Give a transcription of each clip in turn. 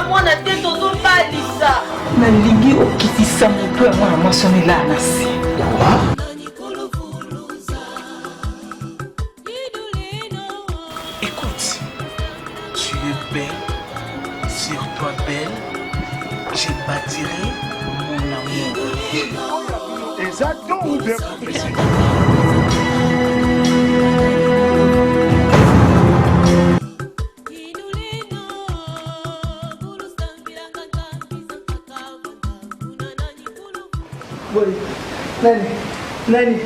na mwana te tozobalisa. Nalingi okitisa moto ya mwana mwasi là na si. Écoute, tu es belle, sur toi belle, je bâtirai mon amour. Exactement ou bien professionnel. Nani?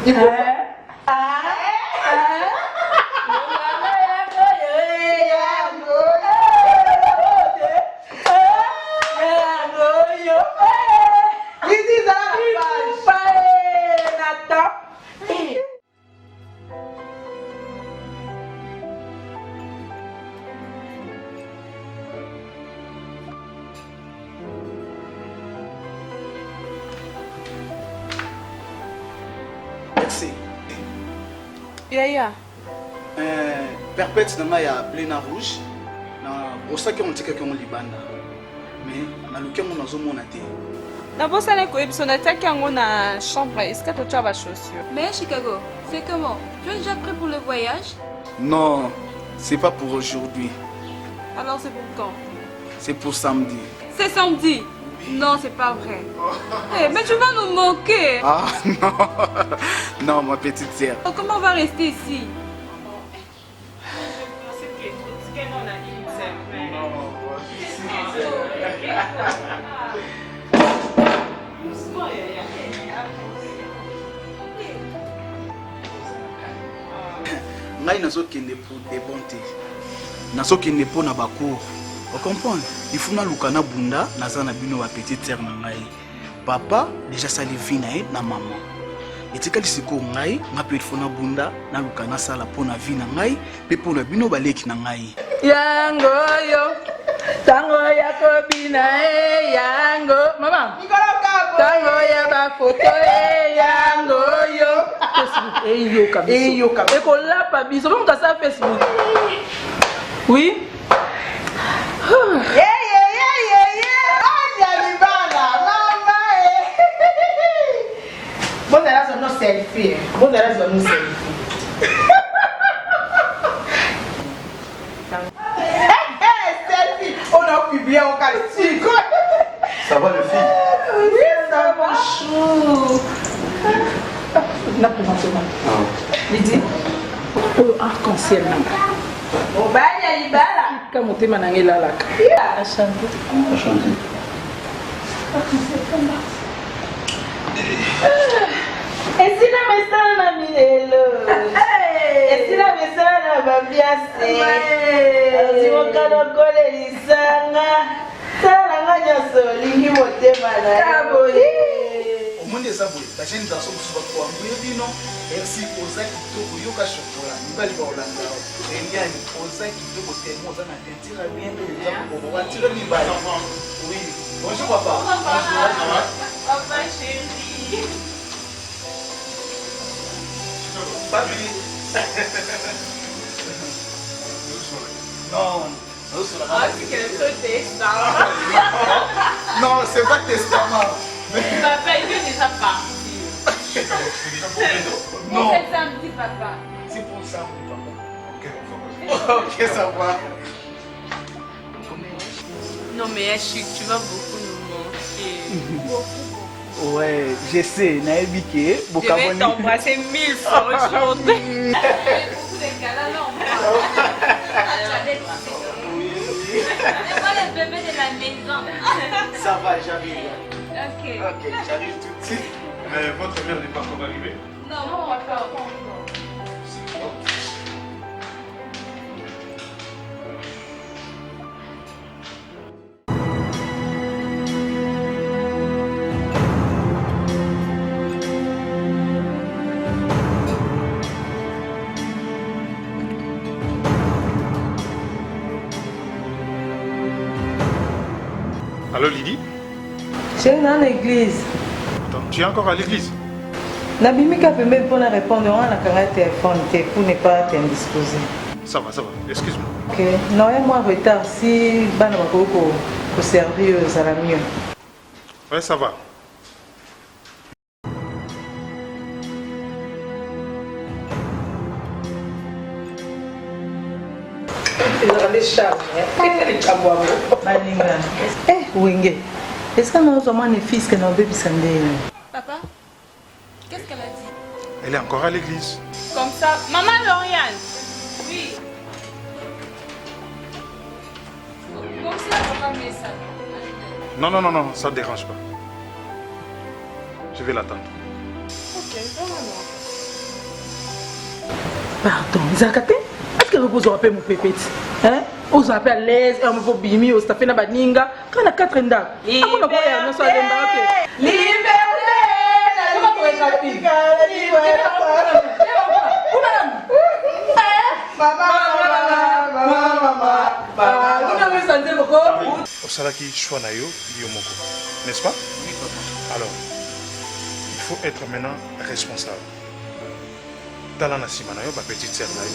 Merci. Yaya. Perpète na ya plein rouge. Na osaki on tika ko libanda. Mais na lukemo na zo mona te. Na bossa na ko ebisona taki yango na chambre, est-ce que tu as ma chaussure? Mais Chicago, c'est comment? Tu es déjà prêt pour le voyage? Non, c'est pas pour aujourd'hui. Alors c'est pour quand? C'est pour samedi. C'est samedi? Non, c'est pas vrai. Hey, mais tu vas nous manquer. Ah non. Non, ma petite sœur. Comment on va rester ici? Ngai nazokende pour des bontés. Nazokende pour na bakour. Vous comprenez? Il faut na lukana bunda naza na bino ba petite sœur na ngai. Papa déjà sali vie na ye na maman. Etikali siko ngai ngape il faut na bunda na lukana sala pour na vie na ngai pe pour na bino baleki na ngai. Yango yo. Tango ya kobina yango. Maman. Tango ya ba photo yango yo. Yo kabisa. Eko la pa biso bon ka sa Facebook. Oui. Yeah. Mama. Bon, là, c'est nos selfie. Selfie. On a publié au quartier. Ça va, le fille? Oui, ça va, chou. Na commencé mal. Lydie. Oh, arc-en-ciel là. On va y aller là. Quand mon thème n'a là là. Enchanté. Esi na mesala na milelo. Esi na mesala na babiase. Azimoka lokole lisanga. Tala nga nyonso olingi motema na yo. Omonde eza boye bajeni garso mosusu bakoambuye bino merci oza kitoko yoka shokola mibali baolanda eliani oza kitoko tellement oza na tentira bien eza kokobatira mibali. Oui, bonjour papa. Papa chérie. Papi. Non. Ah, c'est que le testament. Non, c'est pas testament. Papa, il est déjà parti. Non. C'est samedi, papa. C'est pour ça, papa. Ok, ça va. Non, mais tu vas beaucoup nous manquer. Ouais, je sais, Naïbike. Je vais t'embrasser 1000 fois aujourd'hui. Beaucoup de câlins, non. C'est moi le bébé de la maison. Ça va, j'arrive. Ok, j'arrive tout de suite. Mais votre mère n'est pas encore arrivée. Non, papa. Allô, Lydie? Je suis dans l'église. Attends, tu es encore à l'église? Nabimika peut même pour répondre à la téléphone pour ne pas t'indisposer. Ça va, excuse-moi. Ok. Non, il y a moins de retard si Bana Bakoko servir aux amis. Ouais, ça va. Wenge, est-ce que nous avons un fils que nous avons bébé Sandé? Papa, qu'est-ce qu'elle a dit? Elle est encore à l'église. Comme ça. Maman Lauriane. Oui. Comme ça, papa met ça. Non, non, non, non, ça ne dérange pas. Je vais l'attendre. Ok, vraiment. Pardon, Zakate, est-ce que vous avez mon pépite? Hein? Vous avez à l'aise, on me bimi, on s'est fait na baninga, quand on a 4 ans. Osalaki Chouanayo Yomoko, n'est-ce pas? Oui, papa. Alors, il faut être maintenant responsable. Talana Simanayo, ma petite sœur Nayo,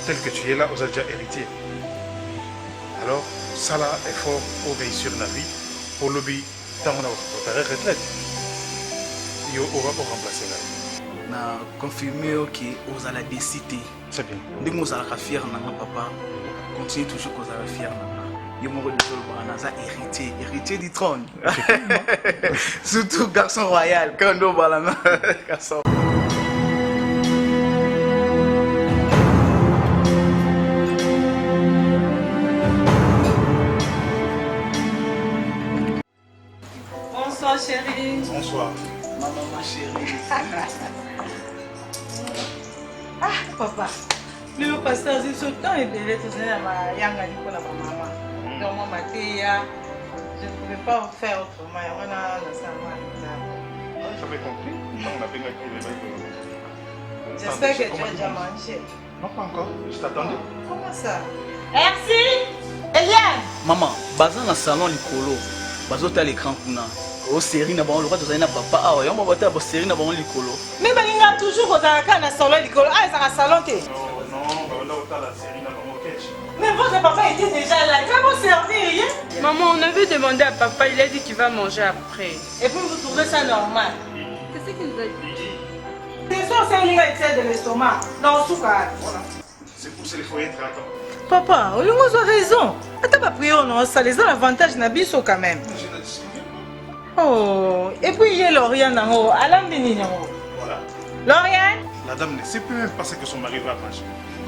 tel que tu es là, vous avez déjà hérité. Alors, ça là, effort pour réussir la vie, pour le but, tant qu'on a préparé retraite. Il aura pour remplacer là. Na confirmé que vous allez décider. C'est bien. Dès que vous allez fier nanga papa, continue toujours que vous allez fier nanga. Yo mo de tolo banaza héritier du trône. Surtout garçon royal quand on balana garçon. Bonsoir chérie. Bonsoir. Maman chérie. Ah, papa. Le pasteur dit ce temps est belé, tout ça, ma yanga dit pour la maman. Donc, moi, ma tia, je ne pouvais pas faire autrement. On a le savoir. J'avais compris. On a bien écrit les J'espère que tu as déjà mangé. Non, pas encore. Je t'attendais. Comment ça? Merci. Eliane. Maman, baza na salon likolo. Bazota l'écran kuna. O série na ba on le droit de na papa. Ah ouais, on va voter pour série na ba on likolo. Mais balinga toujours aux aracas na salon l'école. Ah, ça a salon té. Non, là où t'as la série dans mon sketch. Mais votre papa était déjà là. Il va vous servir, rien. Maman, on avait demandé à papa, il a dit qu'il va manger après. Et puis vous trouvez ça normal. Qu'est-ce qu'il nous a dit? C'est sûr, c'est une de l'estomac. Non, souka. Voilà. C'est pour ça qu'il faut être attentif. Papa, vous avez raison. Attends, pas prier, non, ça les a l'avantage n'abisso quand même. Oh, et puis il y a Lauriane en haut. Alain Bénin en haut. Voilà. Lauriane? La dame ne sait plus même pas ce que son mari va manger.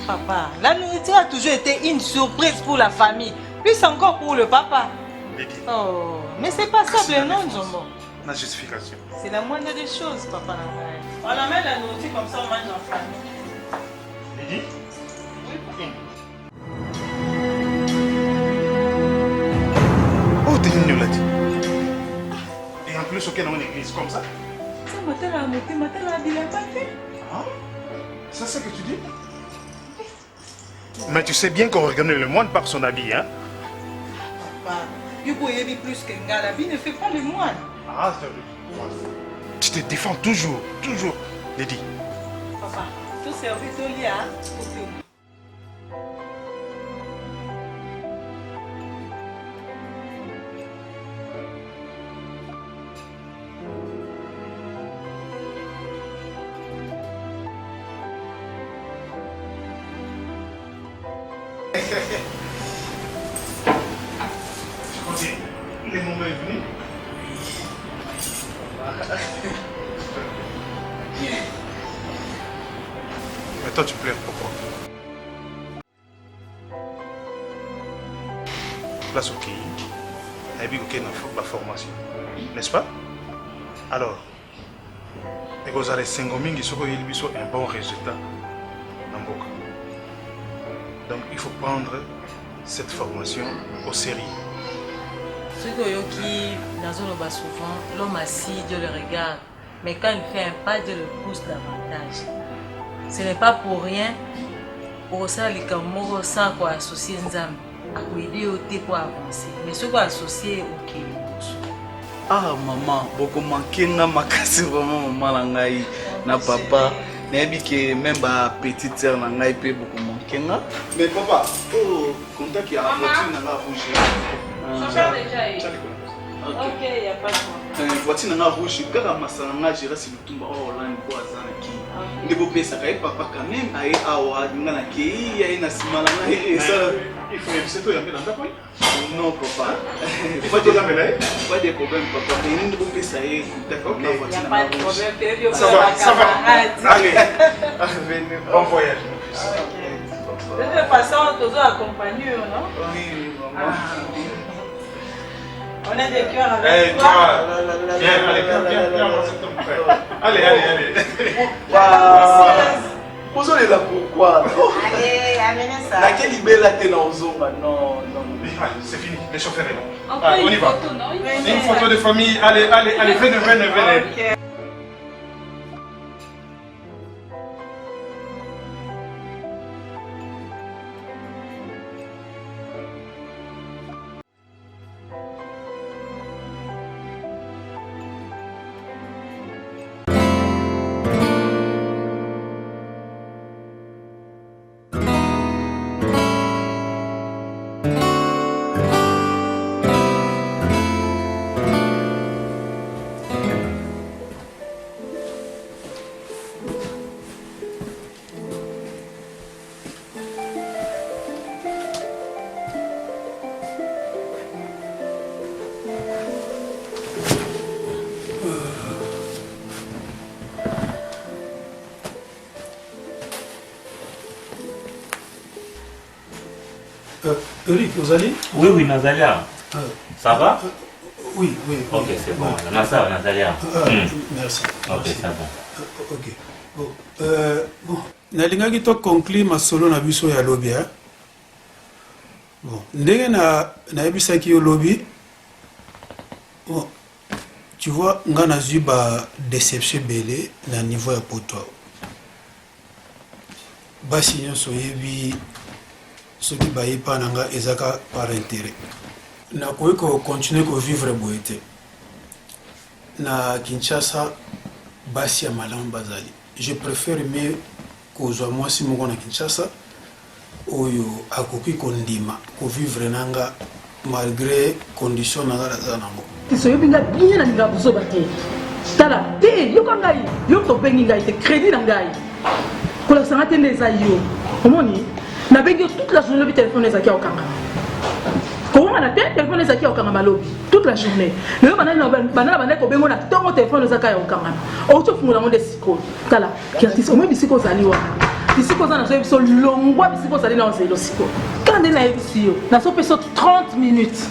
Papa, la nourriture a toujours été une surprise pour la famille. Plus encore pour le papa. Lady. Oh, mais c'est pas ça, le nom, Jombo. La justification. C'est la moindre des choses, papa. On amène la nourriture comme ça, on mange en famille. Lady? Oui. Oh, t'es une l'a dit. Et en plus, auquel on est église comme ça. Ça m'a tellement monté, m'a tellement dit la pâté. Ah? C'est ça que tu dis? Mais tu sais bien qu'on reconnaît le moine par son habit, hein? Papa, you pouvez dire plus qu'un gars, la vie ne fait pas le moine. Ah, tu te défends toujours, toujours, Lady. Papa, tout service au lit, hein? Je continue. Le moment est venu. Mais toi, tu pleures pourquoi? Place au pays, et puis la formation, n'est-ce pas? Alors, et vous allez s'engomingi sur un bon résultat dans Boka. Donc, il faut prendre cette formation au sérieux. Ce qui dans souvent, l'homme assis, Dieu le regarde. Mais quand il fait un pas, Dieu le pousse davantage. Ce n'est pas pour rien. Pour ça, les Kamoro, ça, quoi, associer Nzam, à aider au thé pour avancer. Mais ce qu'on associé au Kéli. Ah maman, beaucoup manqué na makasi vraiment maman nangai na papa. Nabi que même ba petite sœur nangai peut beaucoup manquer na. Mais papa, oh contact qui a fortune na bouger. Chauffeur déjà. Ok, il n'y a pas de problème. voiture nanga rouge kaka masala nga géré si lutumba oyo Hollande po aza na ki nde bopesaka ye papa quand même aye awa nga na kei aye na nsima na nga esala Il faut éviter tout, il y a un peu non papa pas de problème papa mais nde bopesa ye d'accord na Il n'y voiture a nanga pas de rouge problème. Ça va, ça va. Allez, venez, bon voyage. De toute façon, tous accompagnés, non? oui maman On a des cœurs Eh, avec toi, toi. viens, allez, viens, c'est ton frère. Allez, allez. ozolela pourquoi Allez, amenez ça. nake libela te na ozonga non C'est fini, les chauffeurs est bon. On Ah, prend on y une va. photo, non? Une photo de famille, allez, venez. Ok. Eric, vous allez? Oui, Nazalia. Ça va? Oui. Ok, c'est bon. Nazalia. Merci. Ok, c'est bon. Ok. Bon. Nalingaki to conclure masolo na biso ya lobby. Bon. Ndenge na yebisaki yo lobby. Bon. Tu vois, nga nazwi ba déception belé na niveau ya poto. Basi nyonso yebi soki bayepa na nga ezaka par intérêt. Nakoki kocontinue kovivre boye te. Na Kinshasa basi ya malamu bazali. Je préfère mieux kozwa mwasi moko na Kinshasa oyo akoki kondima kovivre na nga malgré condition na nga naza nango. soyobi ngai bien nalinga kozoba te tala te yoka ngai yo tobengi ngai te crédit na ngai kolakisanga te nde eza yo omoni nabengi yo toute la journée lobi telefone ezalaki ya kokangama kowongana te telefone ezalaki ya kokangama lobi toute la journée leyo banana bandaki kobengo na ntongo telefone ezaka ya kokangama outi ofungola ngo nde sikoyo tala kiartiste omoi bisika ozali wana bisika oza nazoyebi biso longwa bisika ozali na ozelo sikoyo kaka nde nayebisi yo nazopesa 30 minutes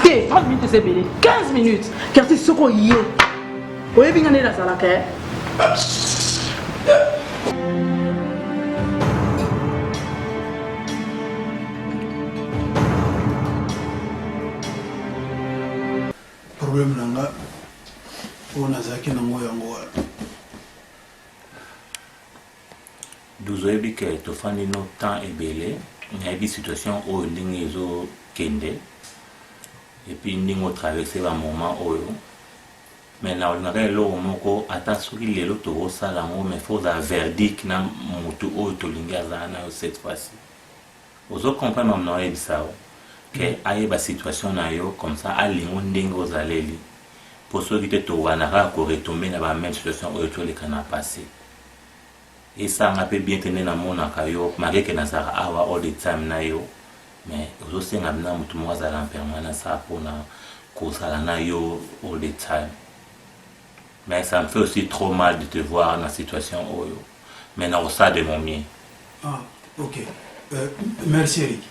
te 30 minutes eza ebele 15 minutes kiartiste soki oye oyebi nga nde nazalaka Problème nanga oyo nazalaki nango yango wana. Dozoyebi ke tofandi no temps ebele nayebi situation oyo ndenge ezokende epuis ndenge otraverse bamoment oyo mais na olingaka eloko moko ata soki lelo tokosala yango mais faut ozala verdict na motu oyo tolingi azala nayo cette fois-ci ozokomprendre mamna oyebisa o ke ayeba situation na yo comme ça alingo ndenge ozaleli mpo soki te towanaka koretombe na bameme situation oyo toleka na passé esanga mpe bien te nde namonaka yo makeke nazalaka awa all the time na yo mais ozosenga bina motu moko azala en permanence mpona kozala na yo all the time mais ça me fait aussi trop mal de te voir dans situation oyo mais nakosala de mon mieux. Ah, ok. Merci Eric.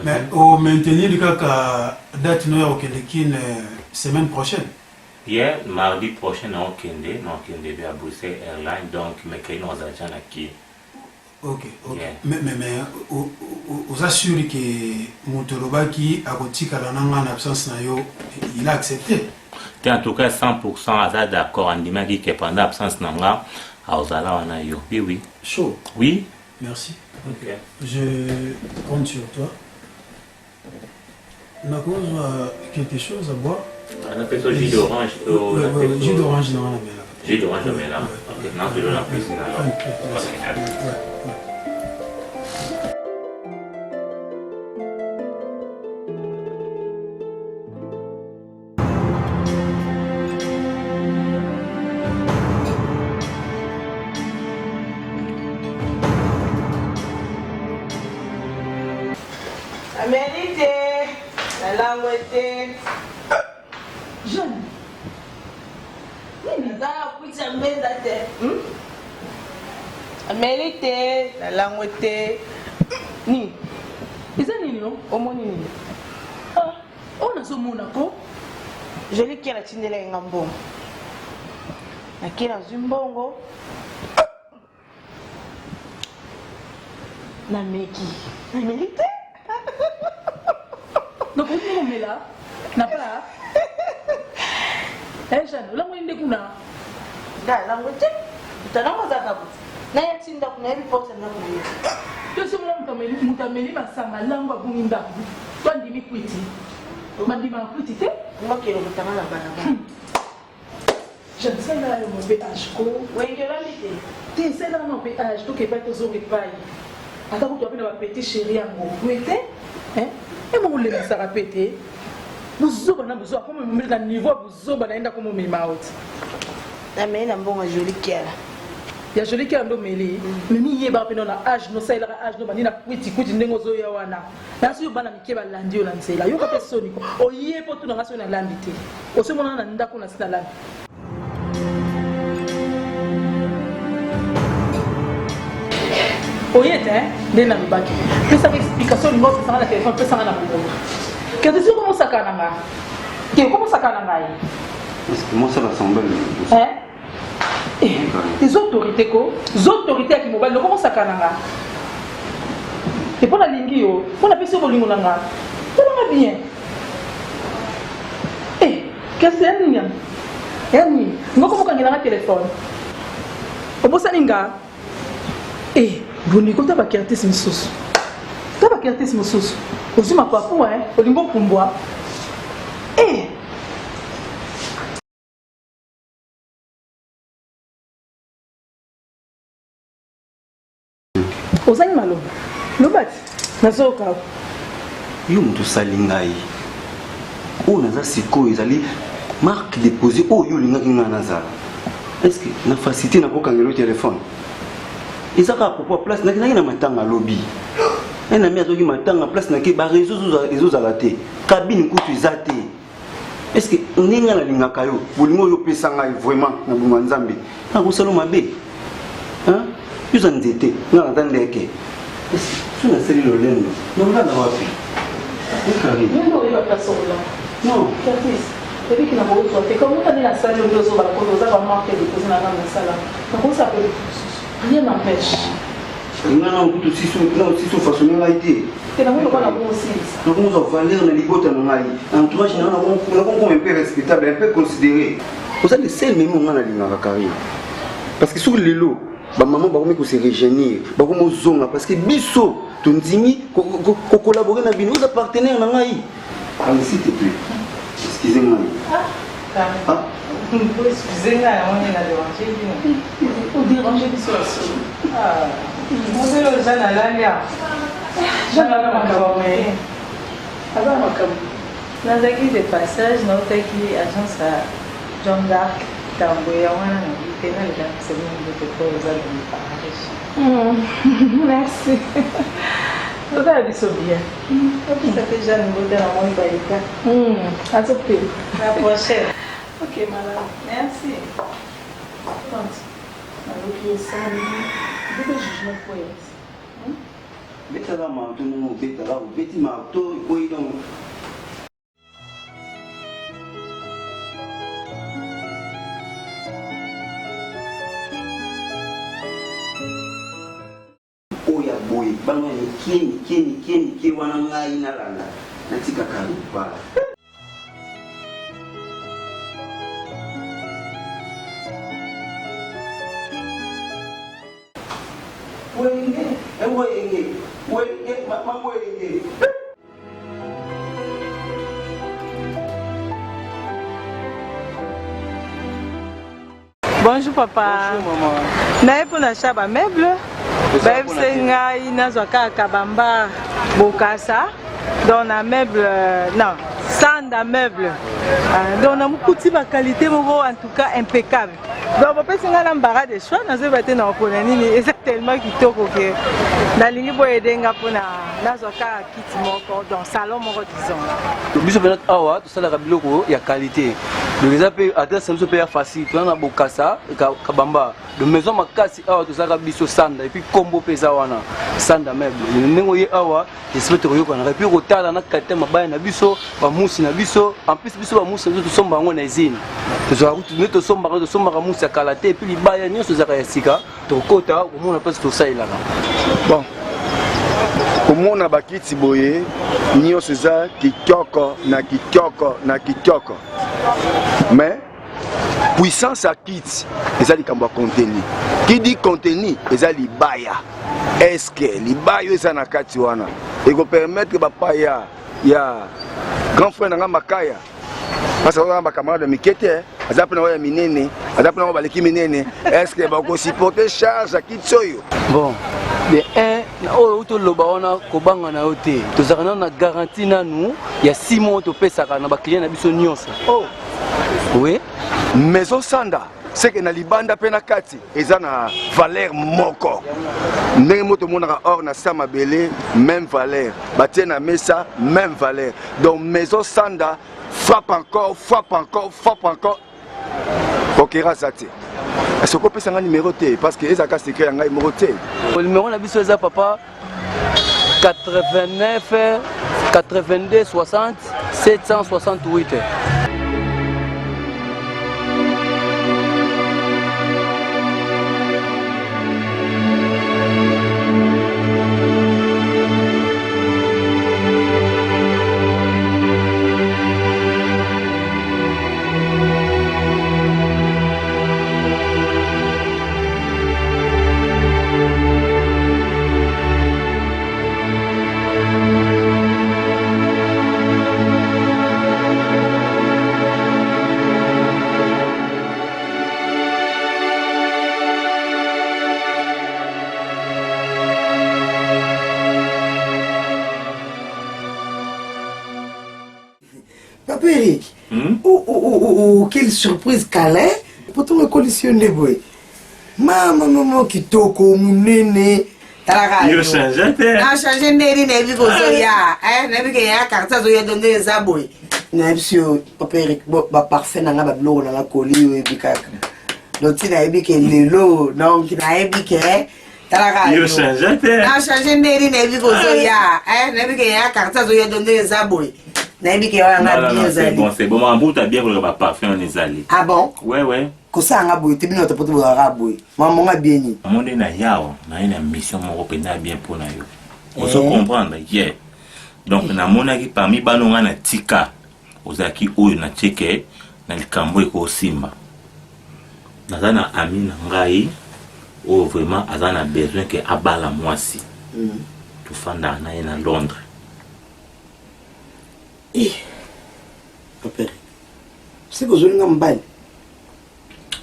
Mais au maintenir kaka date no ya okende semaine prochaine. Hier, mardi prochain, on va à Bruxelles Airlines, donc mercredi, on va à qui. Ok. Yeah. Mais vous assurez que Moutolobaki a retiré en absence na yo, il a accepté. En tout cas, 100% d'accord. On dit que pendant l'absence nanga, à Ozala on a yo. Oui. Chaud. Oui. Merci. Ok. Je compte sur toi. N'a quelque chose à boire? On a fait ce jus d'orange. Jus d'orange dans la main. Jus d'orange dans la main. Ok, non, je donne la cuisine alors. Amélité, la langue était. Jeune. Amélité, la langue était. Ni. Eza nini no? Omoni nini? Ah, on a ce monako. Je l'ai qui a la tindela ngambongo. Nakina zumbongo. Na meki. Amélité. Donc on est là. N'a pas. Eh Jeanne, là on est kuna. Da langue était. Utanango za kabu. Na ya tinda kuna hivi pote na kuna. Yo se mutameli basanga lango abungi ndambu. Twandimi kwiti. Mandima kwiti te? Mwakelo kutangana bana. Je ne sais pas mon pétage ko. Wenge lambite. Tu sais là mon pétage to ke pas tozo repai. Ata ko topena ba petit chéri yango. Wete? Hein? Et mon le ça répéter. Buzoba na buzoba comme me na niveau buzoba naenda comme mema out. Na me na mbonga joli kiala. Ya joli kiala ndo meli. Mimi yeba pena na âge no sai la âge no banina kwiti ndengo zo ya wana. Na so bana mikeba landi ona nzela. Yo ka pesoni ko. Oye po tu na ngaso na landi te. Osomona na ndako na sina landi. Oyete, ndena mibaki. Pesa explication ni ngoto sana na téléphone, pesa na kubo. Que tu comment ça kananga? Comment ça kananga? Est-ce que moi ça va sembler? Hein? Les autorités les autorités qui mobile comment ça kananga? Et pour la lingi yo, pour la personne bolingo nanga. Ça va bien. Eh, qu'est-ce que c'est nya? Yani, ngoko mokangela na téléphone. Obosa ninga. Eh, boni ko taba kiartiste misusu. Taba kiartiste misusu. Ozima papu olingo kumbwa. Eh. Ozangi malo. Lobat. Nazoka. Yo mutu salingai. O naza siko ezali marque déposée o yo linga kinga naza. Est-ce que na facilité na kokangelo téléphone? Ezaka pourquoi place na kina matanga lobby. Un ami azoki matanga place na ke ba réseau za laté. Cabine kutu izate. Est-ce que ninga na linga kayo? Bolingo yo pesa ngai vraiment na buma nzambe. Na ko salo mabe. Hein? Yo za nzete. Na ndandeke. Est-ce que na seli lo lendo? Non na wapi? Ukari. Ndio ile place là. Non, artiste. Depuis qu'il a beau toi, comment on est la salle de dos au balcon, on a marqué de poser la salle. Comment ça peut rien n'empêche. Non, tout aussi sous façon de été. C'est la même aussi. Donc on va valeur na libota na ngai. Entourage na on un peu respectable, un peu considéré. Vous avez seul même on na linga carrière. Parce que sur les lots, ba maman ba ko se régénérer, ba ko zonga parce que biso tondimi ko collaborer na bino za partenaire na ngai. Allez s'il te plaît. Excusez-moi. Ah, excusez-moi, on est là dérangé. Faut déranger du soir. Ah, vous êtes le jeune à l'Alia. Jeune à l'Alia. Alors, dans la guise de passage, nous avons agence à John d'Arc, Tamboya, on a invité dans le c'est bon de Merci. Vous avez dit bien. Ça fait déjà une bonne dans À tout prix. La prochaine. Ok, madame. Merci. Avec ça, vous devez juger pour elle. Betala marteau, non, betala, petit marteau, oui, donc. Oya boy, banga ni keni wana ngai na lala. Natika karu ba. Bonjour papa. Bonjour maman. Naye pour l'achat ba meuble. Ba fsenga ina zwaka kabamba bokasa. Dans un meuble non, sans meuble. Donc na mukuti ba qualité moko en tout cas impeccable. Donc papa singa l'embarras des choix, nazo baté na oponani ni c'est tellement kitoko que na lingi boyedenga pona nazwaka kiti moko dans salon moko disons biso mpenza awa tosalaka biloko ya qualité donc eza mpe adresse biso mpe ya facile toza na bokasa kabamba donc maison makasi awa tosalaka biso sanda epuis kombo mpe eza wana sanda meuble ndenge oye awa esprit tokoyokanaka epuis kotala na kalite mabaya na biso bamusi na biso en plus biso bamusi na biso tosomba yango na ezini nde tosombaka musi ya kala te epuis libaya nyonso ezalaka ya sika tokokota komona mpasi tosalelaka bon komona bakiti boye nyonso eza kitoko na kitoko na kitoko mais puissance ya kiti eza likambo ya contenu qui dit contenu eza libaya eske libaya oyo eza na kati wana ekopermettre bapaya ya grand frère na nga makaya parce que bacamarade ya mike te aza mpe na oyo ya minene aza mpe na oyo baleki minene eske bakosupporte charge ya kiti oyo bon de un oyo toloba wana kobanga na yo te tozalaka nano na garantie nanu ya 6 mois topesaka na baclient na biso nyonso oui maison sanda seke na libanda mpe na kati eza na valeur moko ndenge mo tomonaka or na sa mabele même valeur batie na mesa même valeur donc maison sanda frappe encore kokera aza te est-ce que opesanga numéro te parce que ezalaka secret ya ngai moko te numéro na biso eza papa 89 82 60 768 Papa Eric, quelle surprise câlin. Pourtant, on collisionne boy. Maman, kitoko, munene. Yo changé te. Ah, changé neri na bigo zoya. Na bigo ya karta zoya donde za boy. Na bisio Papa Eric ba parfait na nga bloko na koli yo ebikaka. Loti na ebike lelo, donc na ebike talaka. Yo changé te. Ah, changé neri na bigo zoya. Na bigo ya karta zoya donde za boy. Non, c'est bon, mon bout t'as bien le parfum en ezali. Ah bon? Ouais. Kosa nga boy, te bino te poto ba boy. Maman nga bien ni. Mon na yao, na une mission mon repena bien pour na yo. On se comprendre, yeah. Donc na mona ki parmi bano nga na tika. Ozaki oyo na cheke na likambo eko simba. Nazana ami na ngai o vraiment azana besoin que abala mwasi. Tu fanda na ina Londres. Papa, c'est que je n'ai pas.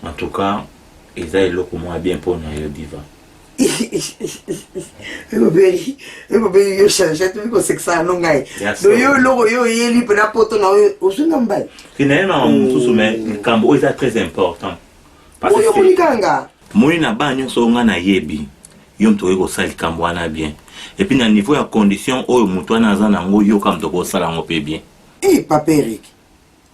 En tout cas, ils ont le comment bien pour nous diva. Yo changé tout comme c'est ça non gai. Yo logo yo yeli pour la poto na yo je n'ai pas. Finalement, tout ce mais cambo est très important. Parce que moi na banyo so nga na yebi. Yom to eko sali cambo na bien. Et puis, dans le niveau de condition, où tu as yo comme tu as ça bien. Eh, Papa Eric,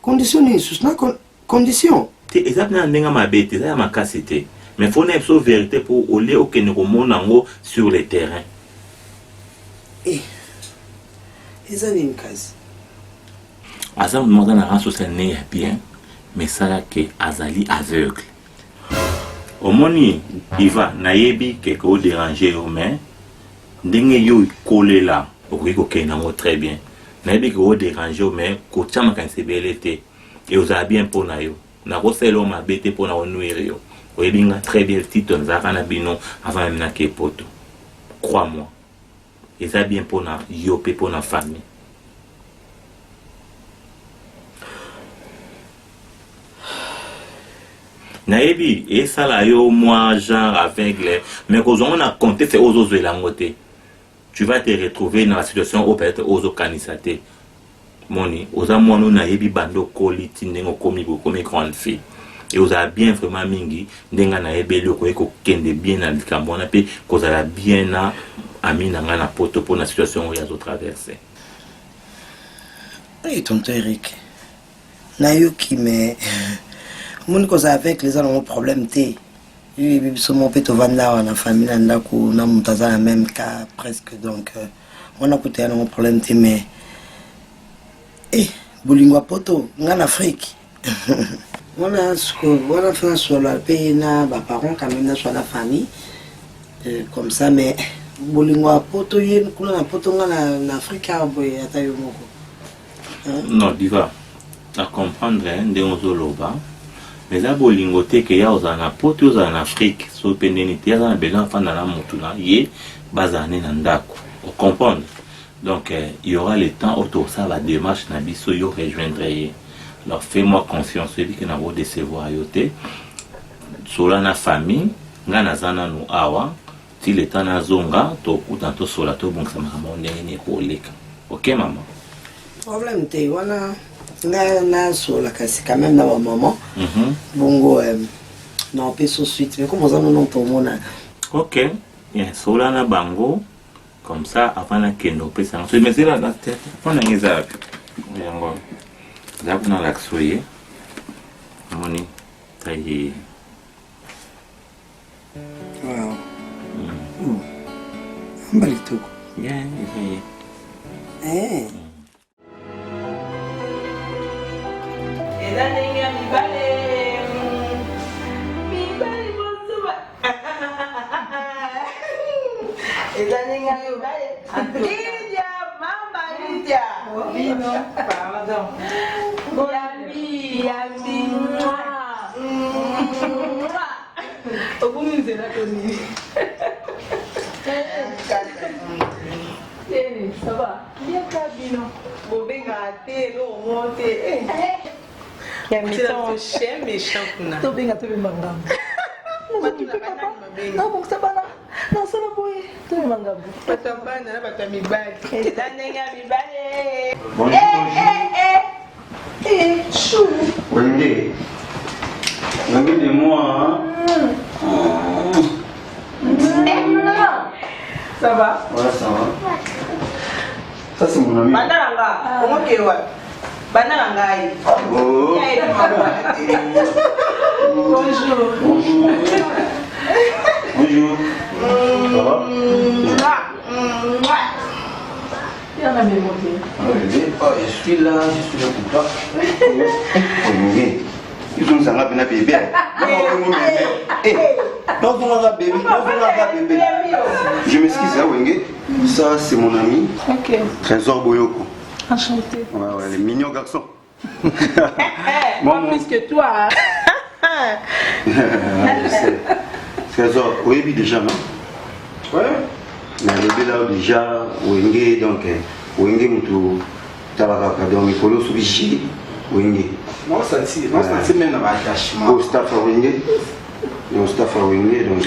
condition c'est une condition. C'est exactement ma bête, c'est ma cassette. Mais il faut une vérité pour aller au Keneromo sur le terrain. Eh, c'est une case. Azam demande à la social bien, mais ça là que Azali aveugle. Au moni, il va naïbi quelque déranger aux mains. Ndenge yo collé là okoki kokenda ngo très bien nayebi ko déranger mais ko chama kan sebelete et oza bien pona yo na ko selo mabete pona onuire yo oyebi nga très bien titre nzaka na bino avant même na kepoto crois-moi et ça bien pona yo pe pona famille nayebi et ça là yo moi genre aveugle mais qu'on on a compté c'est aux autres langoté. Tu vas te retrouver dans la situation où peut-être aux organisateurs. Moni, aux amours na yebi bando koli tindengo komi grande fille. Et aux a bien vraiment mingi, denga na yebi le ko kende bien na likambo na pe kozala bien na ami na nga na poto pour la situation où il y a traversé. Oui, tonton Eric. Nayoki, mais mon cause avec les gens ont un problème té. Oui, mon pète au vanda en famille n'a qu'on a monté dans le même cas presque donc on a coûté un problème té mais bolingwa poto en Afrique. On a fait un sur le pays na ba parents quand même sur la famille comme ça mais bolingwa poto yen kuna na poto en Afrique boy atayo moko. Non, diva. À comprendre de ozoloba. Mais là bolingote que ya ozana poto ozana en Afrique, so pendenité ya na besoin fanda na mutuna ye bazane na ndako. On comprend. Donc il y aura le temps autour ça la démarche na biso yo rejoindre. Alors fais-moi confiance, celui qui n'a pas de décevoir yote. Sola na famille, nga nazana no awa, si le temps na zonga, to kutanto sola to bon ça m'a ndenge ko leka. OK maman. Problème te wana na sola kasi quand même na wa maman. Bongo non pas tout de suite mais comment ça non pour mon OK. Bien sola na bango comme ça avant na keno pesa. So mais c'est là la tête. On a ngeza. Yango. D'abord dans l'axoyer, moni taillé. Wow. Ambalito. Yeah, yeah. Lydia, Mama Lydia. Pardon. Yambi. Obumize na koni. Ça va? Bien cabino. Bobenga te lo monte. Yambi ton chien méchant kuna. Tobenga tobembanga. Non, bon, ça va là. Non, ça va boy. Tobembanga. Patambana na batamibali. Etanenga mibale. Chou. Wende. Wende de moi. Ça va? Ouais, ça va. Ça, c'est mon ami. Bananga. Comment tu es? Bananga. Oh. Bonjour. Bonjour. Bonjour. Ça va? Il y en a mes mots. Je suis là pour toi. Ils sont ça bébé. Bébé. Je m'excuse, Wenge. Ça, c'est mon ami. Ok. Trésor Boyoko. Enchanté. Ouais, les mignons garçons. Moi, plus que toi. Je sais. Trésor, oui, déjà, non? Ouais. Mais le bébé là, déjà, Wenge, donc, Wenge, Moutou, Tabaka, donc, il faut le souligner. Wenge. Moi, ça c'est même un attachement. Au staff à Wenge. Au staff à Wenge, donc.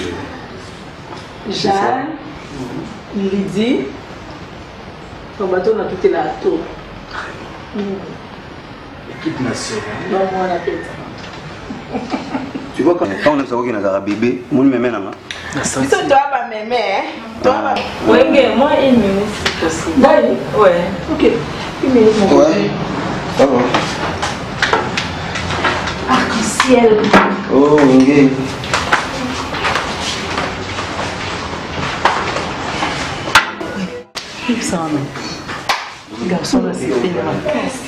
Jeanne, Lydie, ton bateau on a tout là à tout. Équipe nationale. Non, moi on a fait. Tu vois, quand on a savoir qu'il y a un bébé, moi, je me mets là. Tu dois pas m'aimer, hein? Oui, moi, une minute, c'est possible. D'ailleurs? Ouais. Ok. Une minute, mon Ouais. Ça va. Arc-en-ciel. Oh, Wenge. Il s'en va. Le garçon là, c'est fait dans la caisse.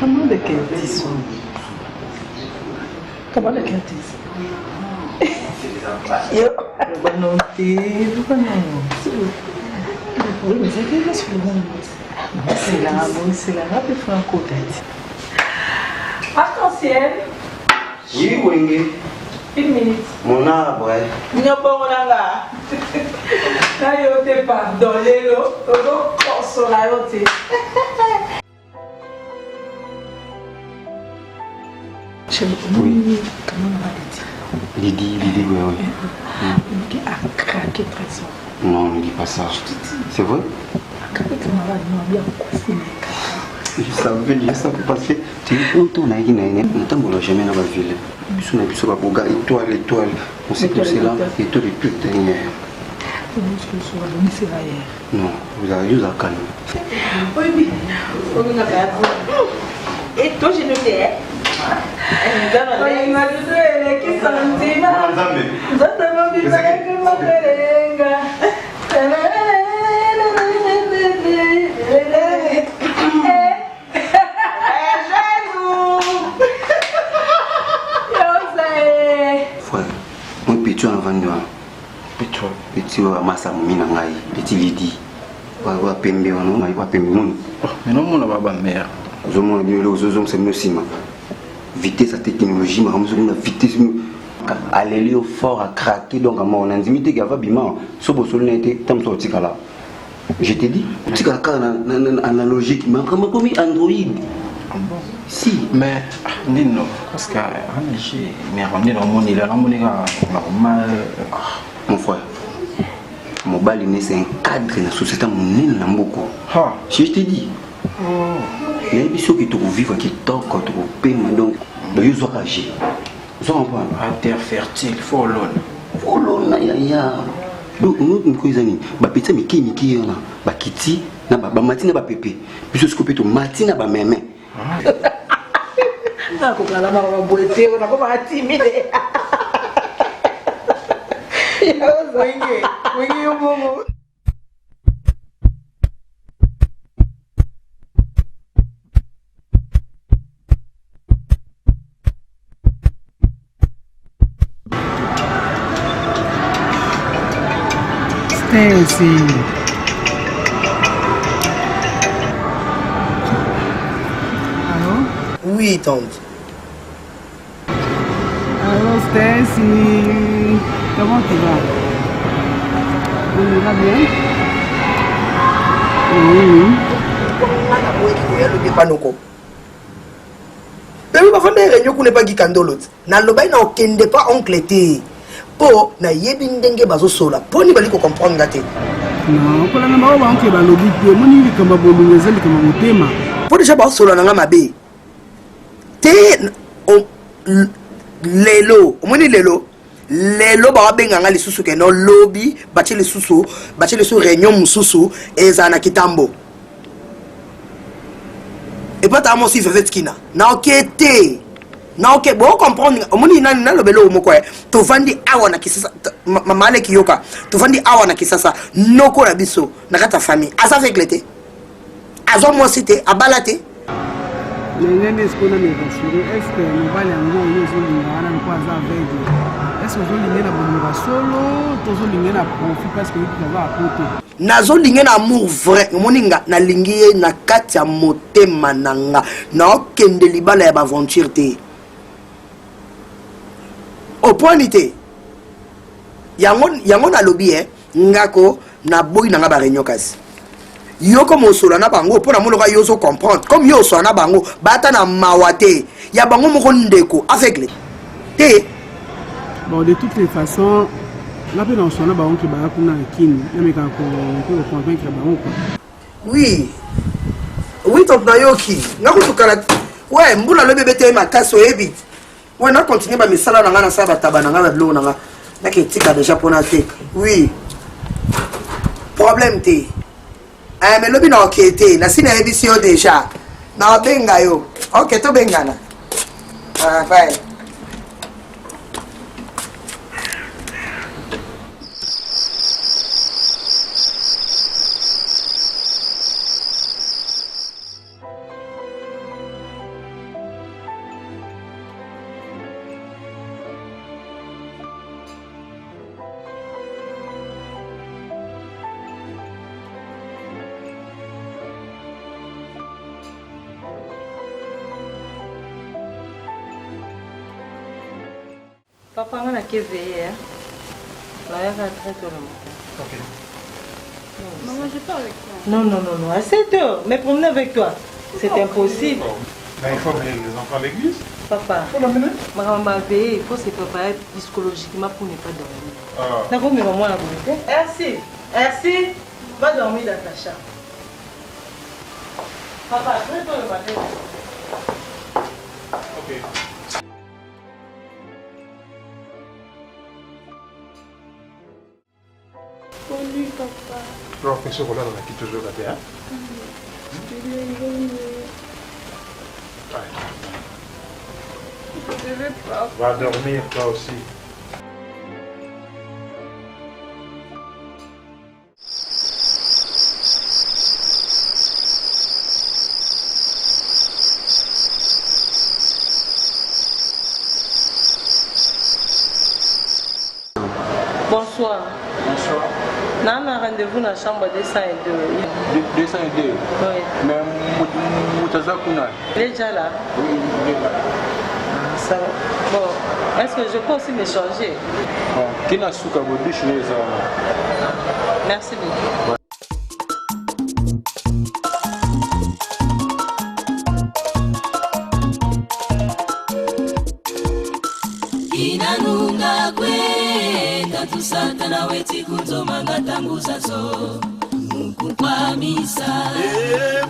Comment le quintis sont? Comment le quintis? Yo. Non, pourquoi non? Oui, mais c'est que là, sur le monde. C'est là, rapide franco-tête. Arc-en-ciel. Oui, Wenge. Une minute. Mon arbre. Nyopongolanga. Là, yo te pardonné, lo. Todo consola, yo te. Oui. Comment on va le dire? Lydie, oui. Il a craqué présent. Non, ne dis pas ça. C'est vrai? Craqué camarade, non, bien coiffé. Je savais parce que tu es autant naïf, on t'a jamais dans la ville. Puis on a pu se voir étoile. On sait que c'est là, étoile est toute dernière. Non, vous avez juste à calmer. Oui, et toi, je ne sais. Frère, moi petit en avant de moi. Petit massa mina ngai, petit lidi. Wa pembe wana, wa pembe mon. Mais non, mon baba mère. Zomona bien le zozom c'est mieux sima. Vitesse à technologie, mais comme la vitesse aller au fort à craquer donc à mon intimité qui va bima. So bo sol n'était tam sorti kala. Je t'ai dit, tu as analogique, mais comment Android? Si. Mais Nino, parce que mais on dans mon île, mon frère. Mon bal c'est un cadre dans la société monnaie na mboko. Si je t'ai dit. Les bisous qui te vivent qui toquent quand tu paiement donc de yuzo agir. Vous comprenez? À terre fertile, faut l'on. Faut l'on ya. Donc nous coisani, ba petit miki na ba kiti na ba matina ba pepe. Bisous scope to matina ba meme. Na ko kala ba boete na ko ba timide. Wingi yo momo. Stacy. Allô? Oui, tante. Allô, Stacy. Comment tu vas? Tu vas bien? Oui. Bébé, ma femme est réunion qu'on n'est pas Gikandolot. Na loba na okende pas oncle té. Po na yebi ndenge bazo sola. Po ni bali ko comprendre ngate. Non, pour la maman on oncle ba lobi pe moni likamba bolunga zeli kama motema. Po déjà ba sola na nga mabe. Té lelo, moni lelo. Lelo ba benga nga lisusu ke no lobby, bache lisusu réunion mususu ezana kitambo. Et pas ta aussi fait kina. Na okete. Na ok, bon comprendre. Omoni nani na lobelo moko e. To vandi awa na kisasa mama le kiyoka. To vandi awa na kisasa noko na biso na kata famille. Asa fait clété. Azo mo cité abalate. Nene est-ce qu'on a mes rassurés? Est-ce que nous va les ngo nous sommes là na kwa za veille? Est-ce que vous voulez na bonga solo? Tozo linga na profit parce que il va apporter. Nazo linga na amour vrai. Moninga na lingi na kati ya motema nanga. Na okende libala ya aventure te. Au point nité. Yango na lobby ngako na boy nanga ba réunion kasi. Yo comme osola na bango pona monoka yo so comprendre comme yo so na bango bata na mawate ya bango moko ndeko aveugle te. Bon, de toutes les façons, la peine en son na bango ki ba kuna kini na meka ko convaincre bango quoi. Oui. Oui donc na yoki ngako tukala ouais mbula le bébé te makaso ebi. Ouais na continuer ba misala na ngana sa bataba na ngana blo na nga na ke tika déjà pona te. Oui. Problème te. Mais lobi na okete na sina ebisio déjà na benga yo ok to bengana bye. Papa, on a qu'à veiller. Là, il y a très tôt le matin. Ok. Maman, je pars avec toi. Non, à 7 heures. Mais promener avec toi, c'est impossible. Mais il faut amener les enfants à l'église. Papa, il faut l'amener. Maman va veiller, il faut se préparer psychologiquement pour ne pas dormir. Ah. D'accord, mais maman la vérité. Merci. Va dormir dans ta chambre. Papa, très tôt le matin. Ok. Pour Alors, ce rôle-là, on a qui toujours raté, hein? Je vais pas. Va dormir, toi aussi. Bonsoir. Bonsoir. On a un rendez-vous dans la chambre 202. 202. Oui. Mais Moutaza Kuna. Il est déjà là. Oui, il est là. Ça va. Bon, est-ce que je peux aussi m'échanger? Bon, Kina Souka Bodish les Merci beaucoup. Inanunga kwenda tusatana weti kunzomanga tangu zazo mukukwamisa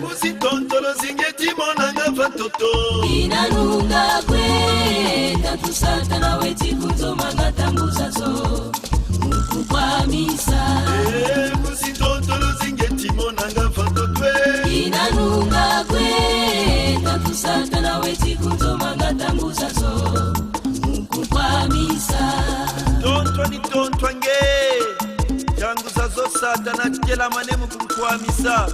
musitontolo zingeti monanga vatoto Inanunga kwenda tusatana weti kunzomanga tangu zazo mukukwamisa musitontolo zingeti monanga vatoto Inanunga kwenda tusatana weti kunzomanga tangu zazo kukwamisa tontwani tontwange tangu zazosata nakela manemu kunkwamisa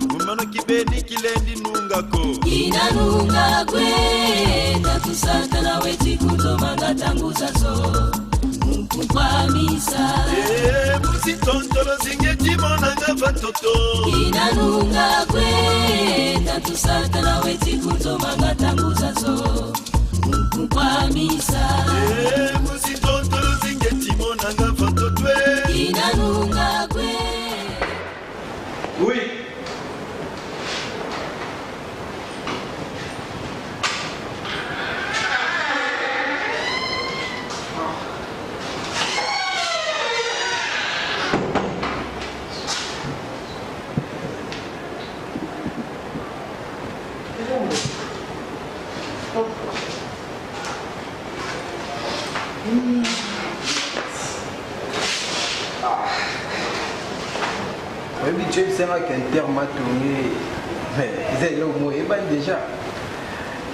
mumano kibeni kilendi nungako inanunga kwenda tusatana weti kunzomanga tangu zazo kukwamisa musitontolo zingeti monanga vatoto inanunga kwenda tusatana weti kunzomanga tangu zazo kukwamisa musitontolo zingeti monanga vatoto inanunga kwe Oui. Oui, tu sais qu'un terme m'a tourné. Mais c'est le mot, et bien déjà,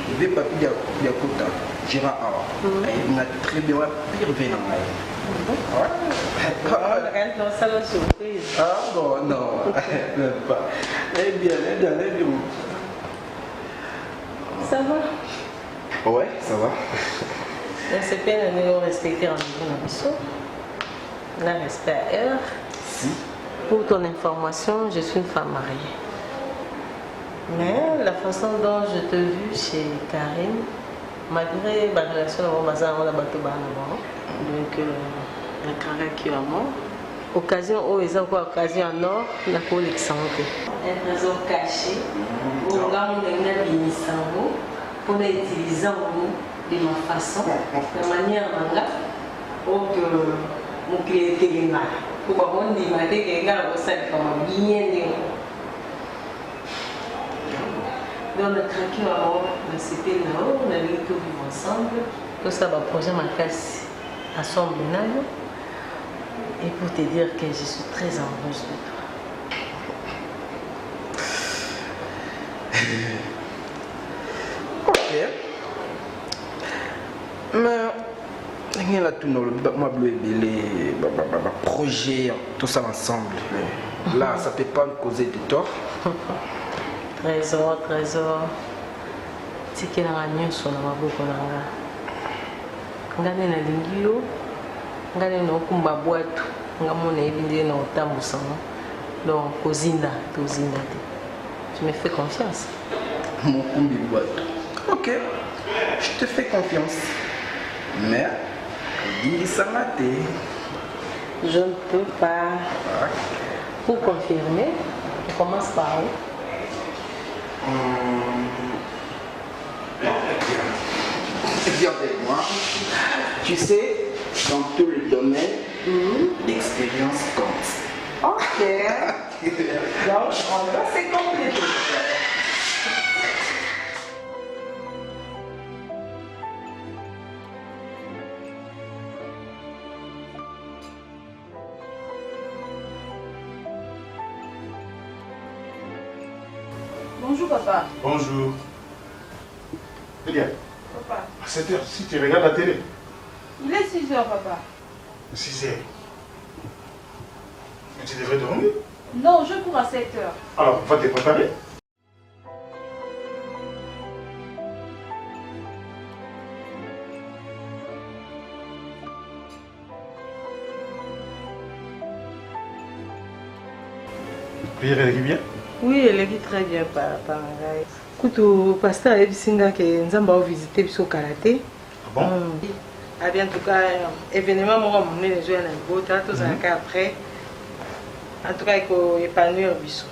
il veut pas dire Yakota, Gérard Awa. Il a très bien pire vénin. Ah bon, non, même pas. Eh bien, Ça va? Ouais, ça va. C'est bien de nous respecter rendez-vous dans le saut. La respect à heure. Si. Pour ton information, je suis une femme mariée. Mais la façon dont je t'ai vue chez Karine, malgré ma relation avec mon bazar, on a battu donc la carrière qui est à moi. Occasion où ils ont quoi occasion en or, la collection. Un trésor caché, où on a pour utiliser de ma façon, de manière où mon client est là. Pour que mon client est là, on sait comment bien. Donc, on a craqué avant, c'était là-haut, on a vu tout vivre ensemble. Tout ça va projet ma casse à son ménage. Et pour te dire que je suis très amoureuse de toi. Ok. Mais, il y a tout le projet, tout ça ensemble. Là, ça ne peut pas me causer de tort. Trésor. C'est qu'il y a un sur la maboko nanga. Ngane na lingio, ngane na okumba boîte, ngamona ebindi na otambusa. Donc kozinda, tozinda te. Tu me fais confiance. Mon kumbi boîte. Ok, je te fais confiance. Mais, dis ça maté. Je ne peux pas. Pour confirmer, je commence par où? Viens avec moi. Tu sais, dans tout le domaine, l'expérience compte. Ok. Donc, on va se compléter. Bonjour, papa. Bonjour. Elia, Papa. à 7h, si tu regardes la télé. Il est 6 heures, papa. 6h. Mais tu devrais dormir. Non, je cours à 7 heures. Alors, va te préparer. Prière, elle est bien? Oui, elle est très bien, papa. Kutu pasteur Ebisinga que nous avons visité au karaté. Ah bon? Ah bien, en tout cas, événement, moi, on est les jeunes à Bota, tout ça après. En tout cas, il faut épanouir le biseau.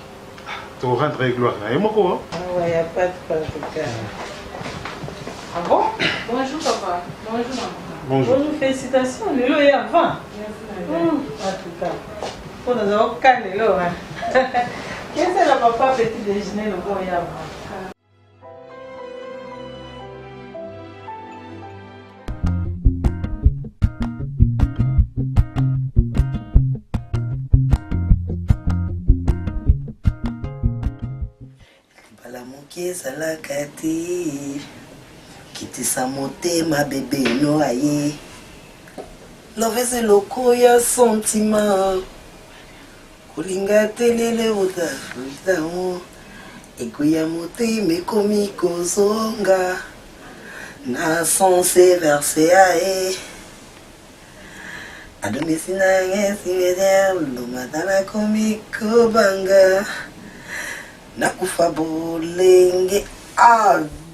Tu rentres avec gloire. Et moi, quoi? Ah ouais, il n'y a pas de problème. Ah bon? Bonjour, papa. Bonjour, maman. Bonjour. Bonjour, félicitations. Le lot est avant. En tout cas, pour nous avoir calé le lot. Qu'est-ce que c'est le papa petit déjeuner, le bon est avant? ezalaka te kitisa motema bebe no aye lovese loko ya sentima kolinga telele utafuitamo ekoya motema ekomi kozonga na sanse verse aye adomisi nange simetiere lomatana komi kobanga nakufa bolenge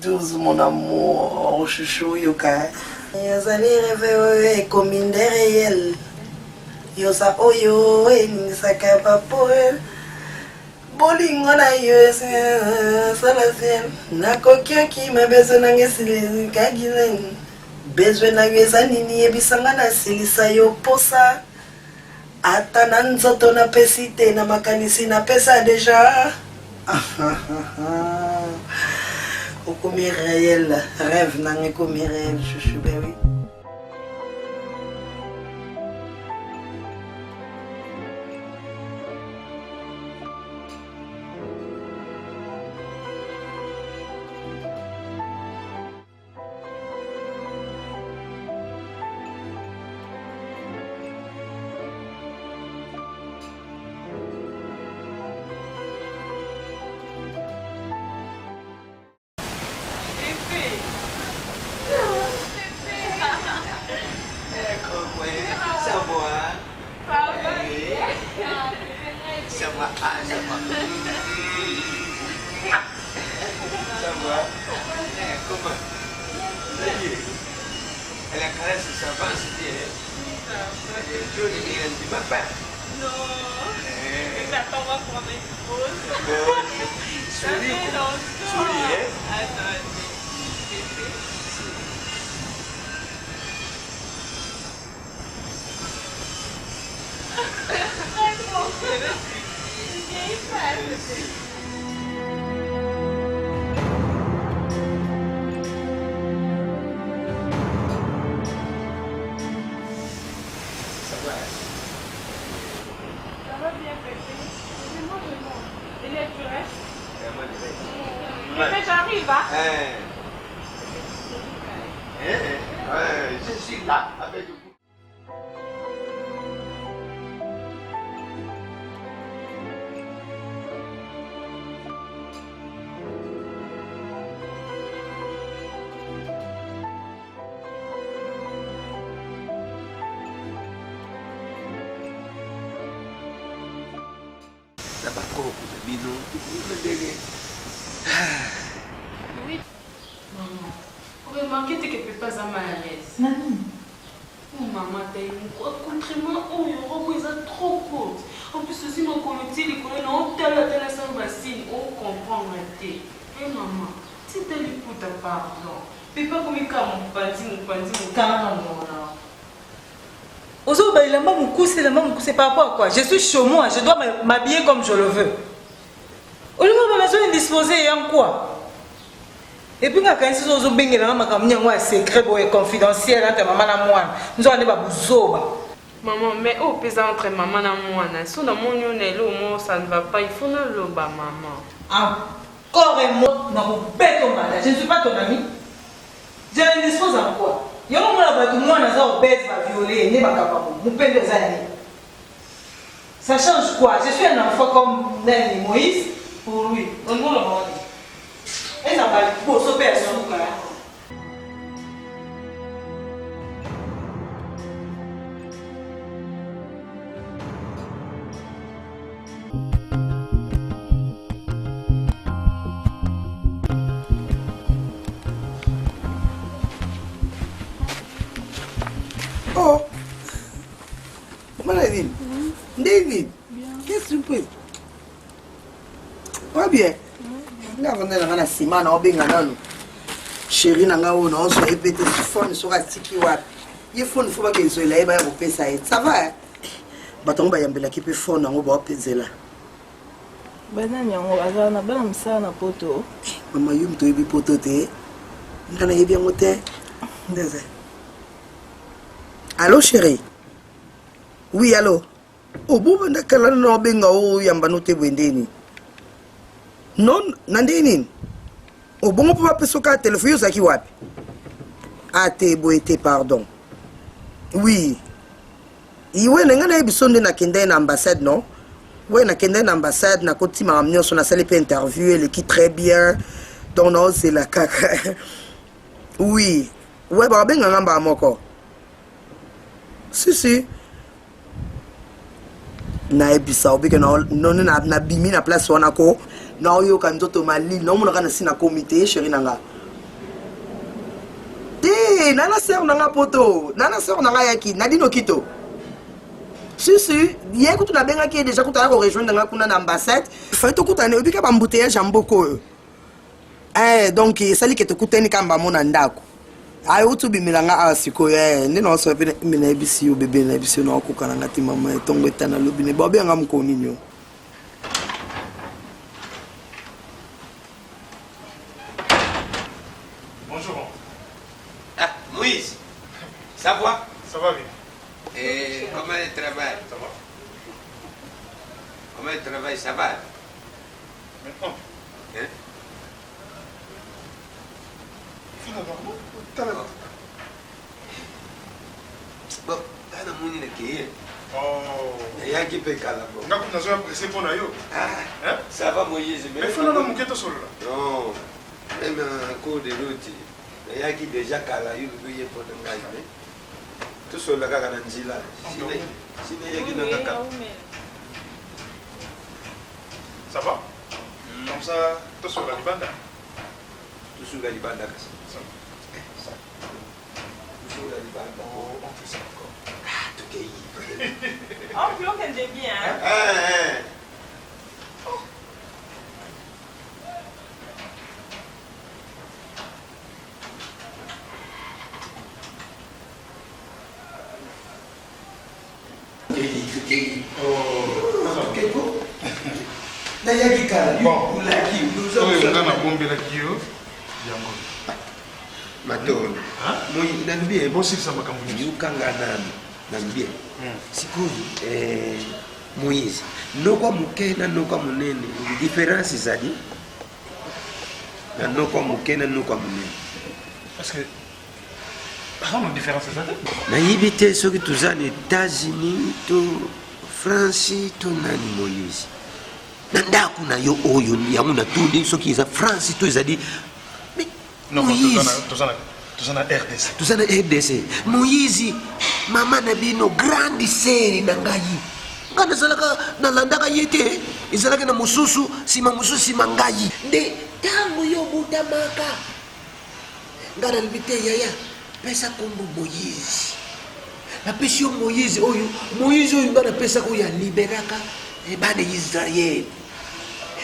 douce mon amour chouchou yoka yazali rêve oyo ekomi nde réel yosa oyo eningisaka papo bolingo na yo esala ciel nakoki okima besoin nanga esilikaki nani besoin na yo eza nini yebisanga nasilisa yo posa ata na nzoto napesi te na makanisi napesa deja okomi réel rêve nanga ekomi réel chouchou ben oui. J'arrive, hein? Je suis là avec vous. Oui. Maman, vous remarquez que tu ne peux pas être mal à l'aise. Non. Oh maman, t'as une contrairement au Europe, ils sont trop courtes. En plus, aussi, mon colotis, les collègues, on t'a la télé bassine, on comprend ma tête. Et maman, si t'as lu pour ta pardon, fais pas comme il y a mon pandi, mon carrément. Ozo bailama mukuse par rapport à quoi? Je suis chez moi, je dois m'habiller comme je le veux. Au lieu de me indisposé en quoi? Et puis quand ils sont bengé là, ma secret et confidentiel entre maman et moi. Nous allons pas bouzoba. Maman, mais au pèse entre maman et moi, si on a mon ça ne va pas, il faut le bas maman. Ah, corps et moi, nous avons bête au mariage. Je ne suis pas ton ami. Je ne dispose en quoi? Il y a un moment où moi, nous avons bête, violé, n'est pas capable. Mon père des années. Ça change quoi? Je suis un enfant comme Nelly Moïse pour lui. On nous le demande. Et ça va pour ce père, son frère. Oh, Maladine, David, qu'est-ce que tu peux? Va bien. Nga vanda na sima na obenga nano. Chérie na nga ona on se répéter sur phone sur atiki wapi. Ye phone faut pas que zo la ba ya kopesa et. Ça va? Batongo ba yambela ki pe phone ngo ba opezela. Bana nyango azana bana msana na poto. Mama yum to yebi poto te. Ngana yebi ngote. Ndeze. Allô chérie? Oui, allô? Oh, bon, nakala na obenga o yamba no te bwendeni. Non, nandeni. Oh, bon, on peut pas peso ka téléphone yozaki wapi? Ah, te boete, pardon. Oui. Iwe ngana ebisonde na kende na ambassade, non? Ouais, na kende na ambassade na koti ma amnyo so na sali pe interview, elle qui très bien. Donc non, c'est la caca. Oui. Ouais, ba benga ngamba moko. Si. Na ebisa obike na bimi na place wana ko na oyo ka nzoto mali na mona kana sina comité chérie nanga. Te nana sœur nanga poto, nana sœur nanga yaki, nadino kito. Si, hier que tu n'as bien qui déjà que tu as rejoindre dans la ambassade, il faut que tu aies obligé à embouteillage en beaucoup. Donc ça dit que tu coûtes ni kamba mon andako. Ai utu bimilanga asiko ne no so pe mina ebisi o bebe na ebisi no ko kana ngati mama etongo etana lobine ba bien ngam ko ninyo. Bonjour. Ah, Moïse. Ça va? Ça va bien. Et comment elle travaille? Ça va. Comment elle travaille? Ça va? Maintenant. Hein? Bon, t'as un moni qui est. Oh. Il y a qui peut caler. On a besoin de presser pour nous. Ah, ça va, Moïse. Mais il faut nous moquer tout seul. Non, même un cours de l'autre. Il y a qui déjà calé, il y a pour nous gagner. Tout seul, là, quand on dit là. Si il y a qui n'a pas calé. Ça va? Comme ça, tout sur la libanda. Tout sur la libanda. On fait ça encore. Ah, tout est Oh, puis on est bien. Matolo. Moi, nambie. Bon, si ça m'a compris. Yukanga nambie. Sikuru, Moïse. Noko mukena, noko munene. Différence zadi. Na noko mukena, noko munene. Parce que. Pas une différence zadi. Na yibite soki tuzana États-Unis to France to nani Moïse. Na ndaku na yo oyo yangu na tundi soki za France to zadi. Non, tuzana RDC. Tuzana RDC. Moïse, mama na bino grande seri na ngai. Ngana salaka na landaka yete. Izalaka na mususu, sima mususu sima ngai. De tango yo butamaka. Ngana libite yaya. Pesa kombo Moïse. Na pesi yo Moïse oyo ngana pesa ko ya liberaka e bana Israël.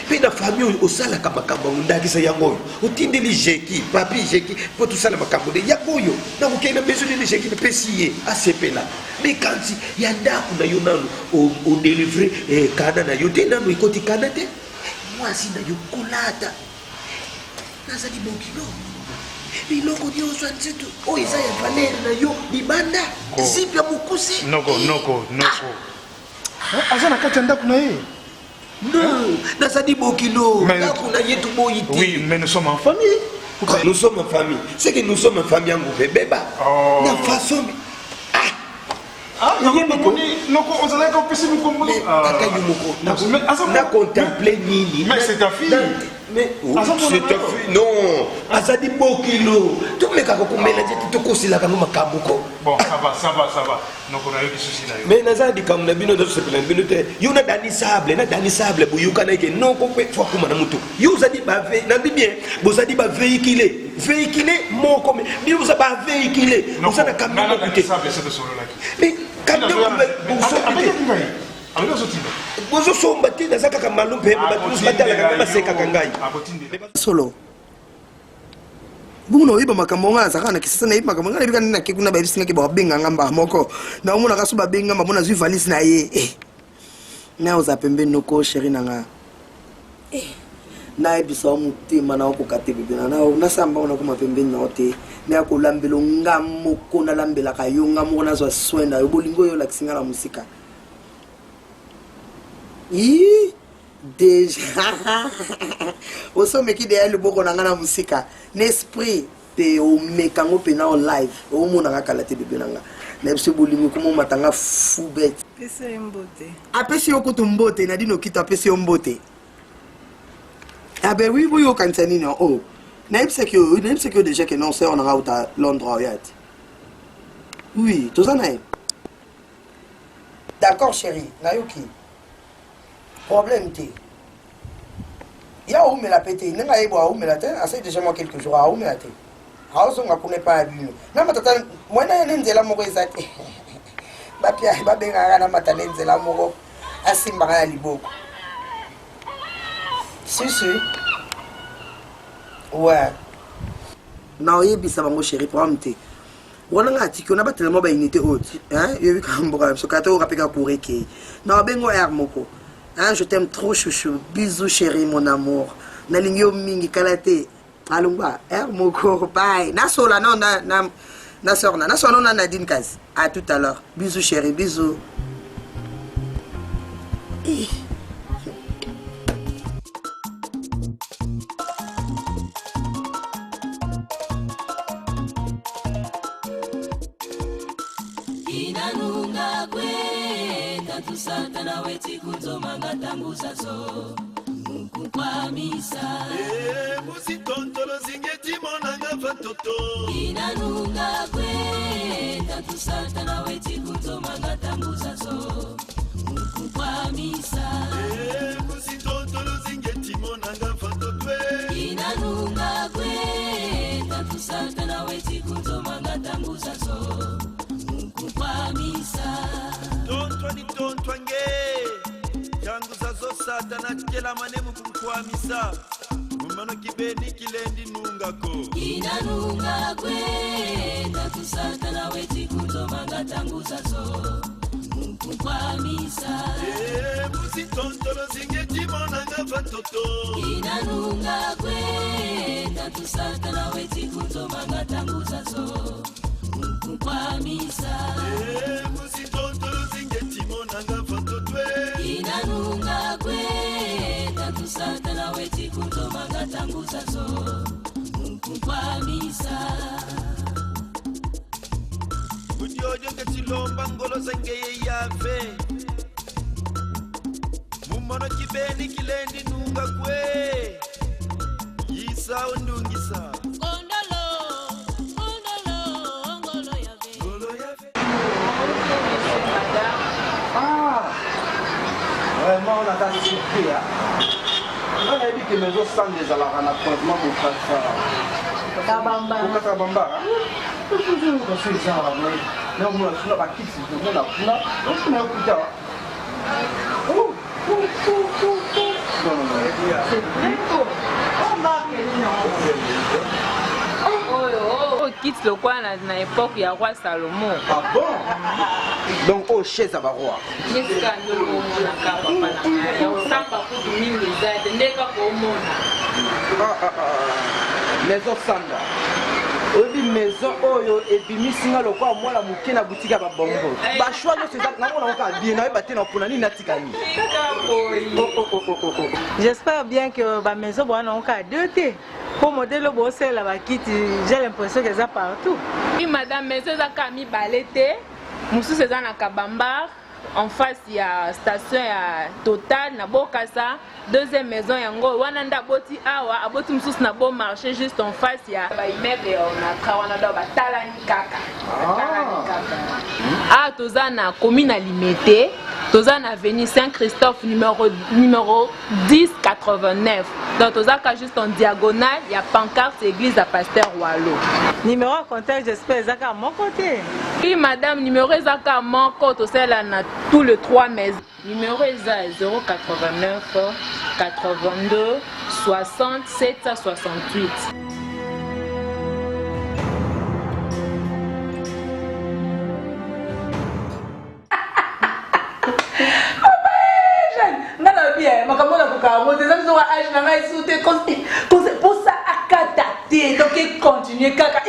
Pe na famille osala ka makambo ndakisa yango oyo otindeli jeki papi jeki po tosala makambo de yango oyo na kokena besoin de jeki de pesiye asepela me kanti ya ndako na yo nano o délivrer kana na yo te nano ikoti kana te mwasi na yo kolata nazali bokilo biloko nyonso nzetu oyo eza ya valere na yo libanda zipya mokuse noko aza na kati ya ndako na ye Non, nazali bokilo. Oui, mais nous sommes en famille. Nous sommes en famille. C'est que nous sommes en famille en groupe. Beba. La façon. Mais c'est ta fille. Mais c'est ta fille. Non. Azadi bokilo. Tout me kako kumela jeti to kosila kanu makabuko. Bon, ça va. Donc on a eu des soucis là. Mais nazadi comme na bino do se binote. Yuna dani sable buyuka na ke non ko kwe fwa kuma na mutu. Yuzadi ba ve na bien. Bozadi ba véhiculer moko mais vous ba véhiculer. Vous avez camion côté. Sable c'est de solo là. Mais camion solo buno iba makambo nga zaka na kisasa na iba makambo nga ibika na kekuna ba bisinga ke ba benga ngamba moko na omona kaso ba benga mabona zwi valise na ye na oza pembe noko chéri nanga na ebisa omutima na okokate bebe na samba ona kuma pembe na ote na ko lambelo ngamo ko na lambela ka yo ngamo na zo swenda yo bolingo yo la kisinga la musika déjà au sommet qui derrière le beau qu'on a dans la musique l'esprit pe au mekango pe na en live au monde na kala te bebe nanga na biso bolingo comme matanga fou bête pese mbote apesi yo kutumbote na dino kita apesi yo mbote ah ben oui yo kantani no oh na c'est que déjà que non c'est on a out à Londres oui tout ça na d'accord chérie na yoki problème t'es ya où me la pété n'enga ebo où me la tête assez déjà moi quelques jours à où me la tête à où on connaît pas bien na matata moi na nzela moko ezate ba pia ba benga na matata nzela moko asimba ya liboko si ouais na oyebisa bango chérie problème t'es wana ngati ko na ba tellement ba unité haute hein yebi kamboka so kato rapeka pour eke na bengo air moko. Hein, je t'aime trop chouchou. Bisous chérie mon amour. Nalingyo mingi kalate. Alungba, mon corps bye. Na sola non na sorna. Na sola non Nadine Kaz. À tout à l'heure. Bisous chérie, bisous. Satana weti kunzomanga tanguza zo mukukwamisa musitontolo zingeti monanga fatoto inanunga kwe tatu satana weti kunzomanga tanguza zo mukukwamisa musitontolo zingeti monanga fatoto inanunga kwe tatu satana weti kunzomanga tanguza zo mukukwamisa tontwa nge tanguza zo satana kela manemu kumkwamisa mumano kibeni kilendi nungako inanunga kwe tatu satana weti kunzomanga tanguza zo mukukwamisa musitontolo zingeti monanga fatoto inanunga kwe tatu satana weti kunzomanga tanguza zo mukukwamisa musitontolo zingeti monanga fatoto inanunga kwe tatu satana weti kunzomanga tanguza zo mukukwamisa Budiojo ketilomba ngolo zengeye yave Mumono kibeni kilendi nunga kwe Yisa undungisa Vraiment, on a ta surpris. On a dit que mes os sont des alarmes à appointement pour faire ça. Kabamba. Pour faire Kabamba. Je suis ça. Mais on a pas quitté. On a pas quitté. Oh, c'est très beau. On va quitte le coin à l'époque il y a roi Salomon. Ah bon? Donc au chez Abaroa. Les Osanda. oyebi maison oyo ebimisinga lokwa mwana moke na boutique ya babongo bashwa nyonso eza namona oka bien nayeba te na mpona nini natikali. J'espère bien que la maison va encore deux thés. Pour modèle bosser la bakiti, j'ai l'impression que ça partout. Oui madame, mais c'est ça Camille Balete. Moussou c'est ça na Kabambar. En face il y a station ya Total na Bokassa. Deuxième maison yango wananda boti awa aboti moussou na bon marché juste en face il y a ba immeuble on a trawana do batala ni kaka. Ah toza na commune alimité. Toza na avenue Saint-Christophe numéro 1089. Donc toza ka juste en diagonale, il y a pancarte église à Pasteur Wallo. Numéro à contact, j'espère zaka à mon côté. Oui madame, numéro zaka à mon côté, c'est là na tous les 3 maisons. Numéro est 089 82 60 768. Pour ça, à kataté, donc continuer kaka.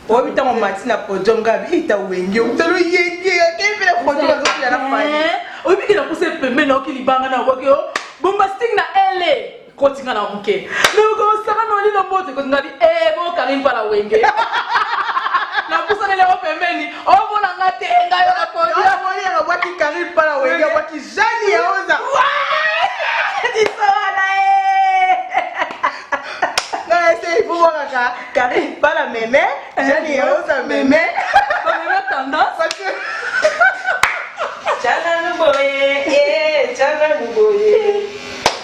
Oh, mais t'as mon matin à podium, Gabi, il t'a ouéngé, ou t'as le yéngé, qu'est-ce que le podium a la famille? Oui, mais il a poussé le mais non, qu'il y banga na wake, bon, basting na elle, continue na ronquer. Nous, ça va nous dire le mot, que nous avons dit, eh, bon, Karim, pas la ouéngé. La pousse à l'Europe, mais oh, bon, on a gâté, on a podium, on a dit, Karim, pas la ouéngé, on a dit, Jani, on a. Dis ça, là, il faut voir Karim, pas la mémé, Jani, on a mémé. On a tendance parce que. Tchana nous boye, tchana nous boye,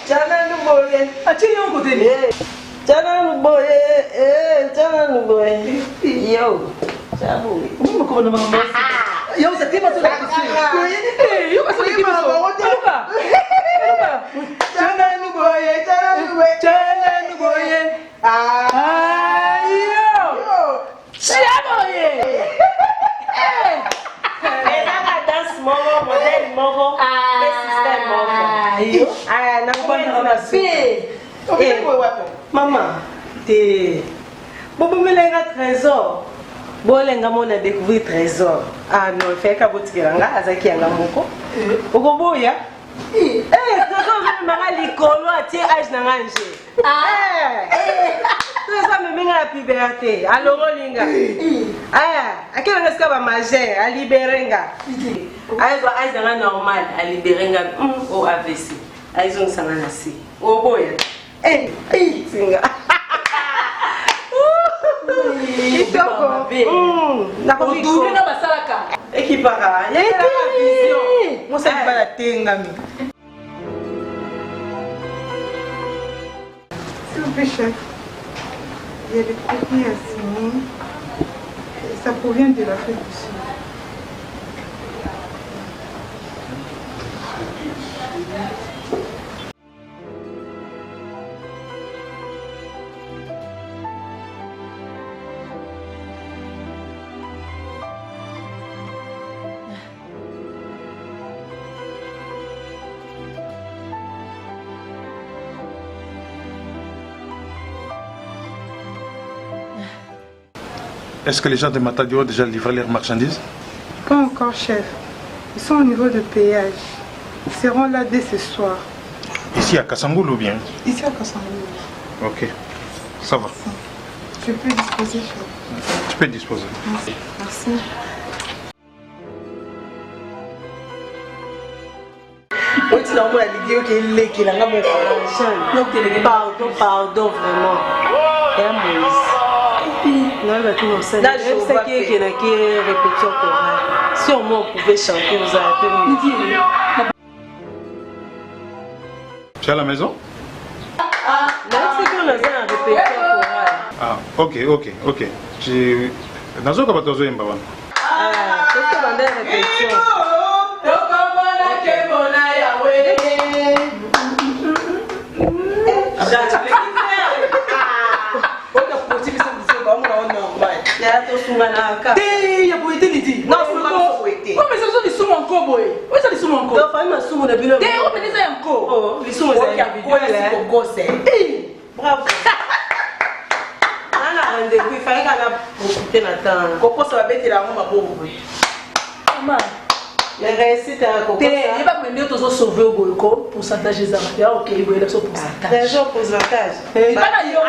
tchana nous boye. Ah, tu es en côté. Tchana nous boye, tchana nous boye. Yo, j'avoue. Comment on va manger? Yo, c'est qui ma soeur? Yo, c'est qui ma soeur? Tchana nous boye, tchana nous boye, tchana nous boye. Ah, yo, j'avoue. Moro, modèle Moro, système Moro. Ah, maman, t'es. Bon, mais les trésor. Bon, les gars, on a découvert trésor. Ah non, fait qu'à boutique là, Azaki en Gamoko. Au Goboya. Eh, trésor, je me suis colo à tirer âge n'a rangé. Ah, ça me met la puberté. Alors, Linga. Ah, à quel moment est-ce qu'elle va manger? À Libérenga. Elle doit être normal à Libérenga ou AVC. Elle ont ça nasi. Oh boy. Eh, singa. Kitoko. Na ko tourner na basalaka. Ekipara. Il y a la vision. Moi ça va la tengami. S'il vous plaît, chef. Il y a des papiers à signer. Ça provient de la fête du Sud. Est-ce que les gens de Matadi ont déjà livré leurs marchandises? Pas encore, chef. Ils sont au niveau de péage. Ils seront là dès ce soir. Ici à Kassangoul ou bien? Ici à Kassangoul. Ok, ça va. Je peux disposer, chef. Tu peux disposer. Merci. Merci. Pardon, vraiment. Non, il va tout nous faire. Je sais qu'il y a qui répétition chorale. Si au moins on pouvait chanter, vous avez un peu mieux. Tu es à la maison? Ah, c'est qu'on a fait un répétition chorale. Ah, ok. Tu... Dans un cas, tu as un bawan. Ah, c'est que on a une répétition. Bravo. rendez-vous, il fallait qu'elle profite de temps. Coco, ça va mettre la main à bout. Maman. Les réussites à Coco. Il n'y a pas que nous avons sauvé au Bolco, pourcentage des amateurs. Ok, il y a son pourcentage. Déjà pourcentage. Il va y avoir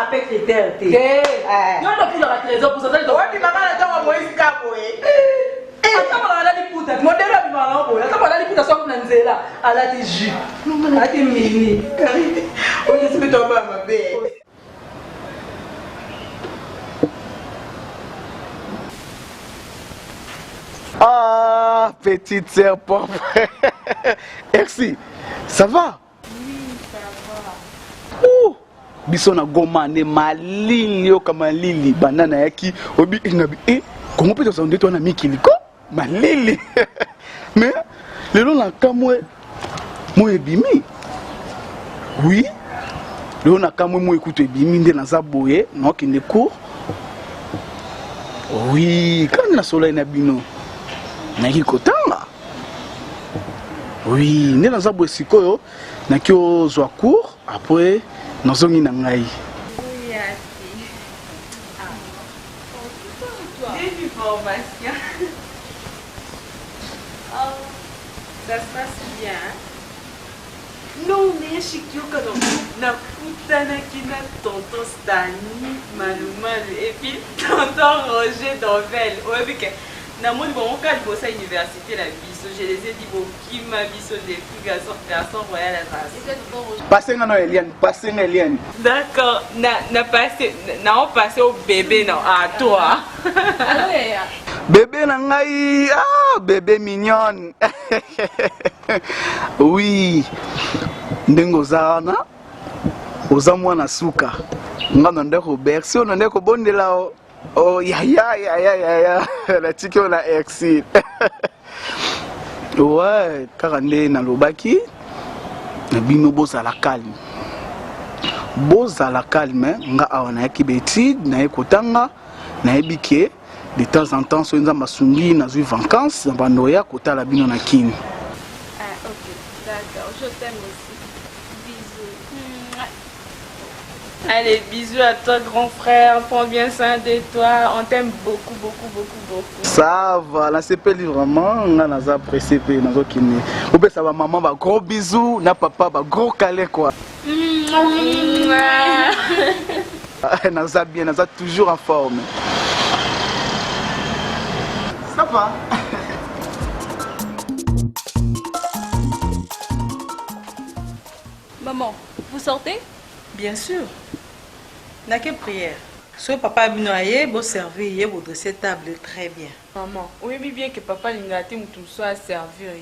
un peu de terre. Il y a un peu de pourcentage. Oui, maman, attends, moi, il y attends, on a dit puta, mon délai est malin. Attends, on a dit puta, ça on a dit là, à la jus, à la mini. On est sur ton maman, bébé. Ah, petite sœur propre. Merci. Ça va? Oui, ça va. Ouh, biso na goma ne malili yo kama lili banana yaki obi inabi comment peut ça on na mikiliko malili. Mais lelo na kamwe mo ebimi. Oui. Lelo na kamwe mo ekuto ebimi nde na za boye na okende cours. Oui, quand na soleil na bino. Na kotanga. Oui, nde na za boye sikoyo na kio zwa cours après nazongi na ngai. Oui, assez. Des informations. Ça se passe bien. Non, mais je suis que na putana qui na tonton Stani, Malumalu et puis tonton Roger Dovel. Ouais, parce que na mon bon cas de à l'université la biso, je les ai dit bon qui m'a biso des filles garçons royal la race. Passez non Eliane, passez Eliane. D'accord, na passé na on passé au bébé non à toi. Bébé nangai, ah bébé mignonne. Oui. Ndengo zana. Oza mwana suka. Ngana ndeko bersi on ndeko bondela o. Oh ya. La tiki on a exit. Ouais, karande na lobaki. Na bino boza la calme. Boza la calme, nga awana yaki betide na ekotanga na ebike. De temps en temps, so nzamba sungi na zui vacances, na bandoya kota la bino na kini. Ah, ok, d'accord, je t'aime aussi. Bisous. Allez, bisous à toi, grand frère. Prends bien soin de toi. On t'aime beaucoup. Ça va, là c'est peli vraiment. On a naza pressé pe nazo kini. Obe ça va maman ba gros bisous, na papa ba gros câlin quoi. Naza bien, naza toujours en forme. Ça va. Maman, vous sortez? Bien sûr. N'a que prière. Si papa a bien vous servir, vous dressez table très bien. Maman, oui, bien que papa n'a pas tout soit servir.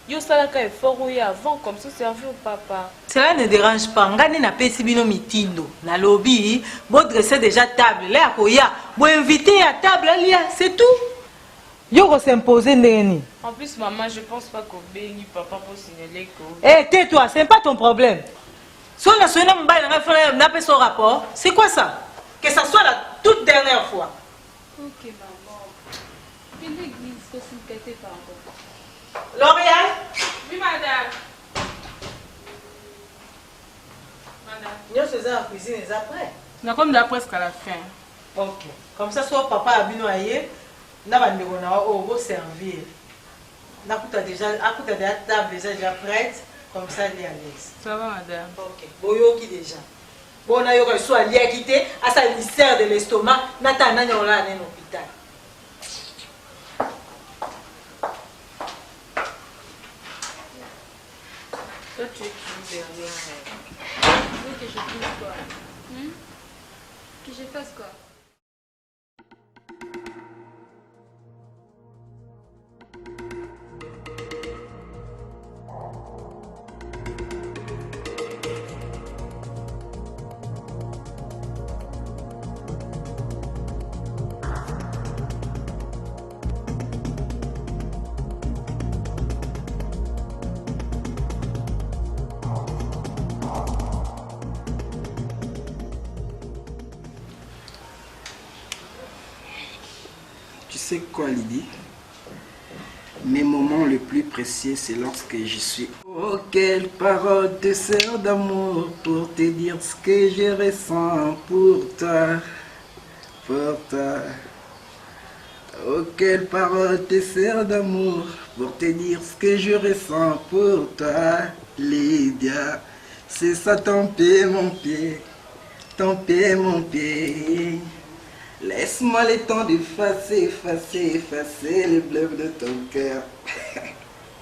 Yo salaka effort avant comme ça servir au papa. Cela ne dérange pas. Ngani na pesi bino mitindo. Na lobby, vous dressez déjà table. Là, koya, vous invitez à table là, c'est tout. Yo ko s'imposer ndeni. En plus maman, je pense pas qu'au béni papa pour signaler que. Eh, tais-toi, c'est pas ton problème. Si on a sonné mon bail, on a fait son rapport. C'est quoi ça? Que ça soit la toute dernière fois. Ok, maman. Une église, faut s'inquiéter par rapport. L'Oréal? Oui, madame. Nous faisons la cuisine et après. On a comme presque à la fin. Ok. Comme ça, soit papa a bien noyé, on va servir. On a déjà la table déjà prête. Comme ça, elle est à l'aise. Ça va, madame. Ok. Boyoki déjà. Bon, on a eu soit lié à quitter, à sa ulcère de l'estomac, Nathan, on l'a à l'hôpital. Toi, tu es qui derrière? Tu veux que je fasse quoi? Que je fasse quoi? Tu sais quoi, Lydie? mes moments les plus précieux, c'est lorsque je suis... Oh, quelle parole te sert d'amour pour te dire ce que je ressens pour toi, pour toi. Oh, quelle parole te sert d'amour pour te dire ce que je ressens pour toi, Lydia. C'est ça ton pied, mon pied, ton pied, mon pied. Laisse-moi le temps d'effacer, effacer, effacer les bleus de ton cœur.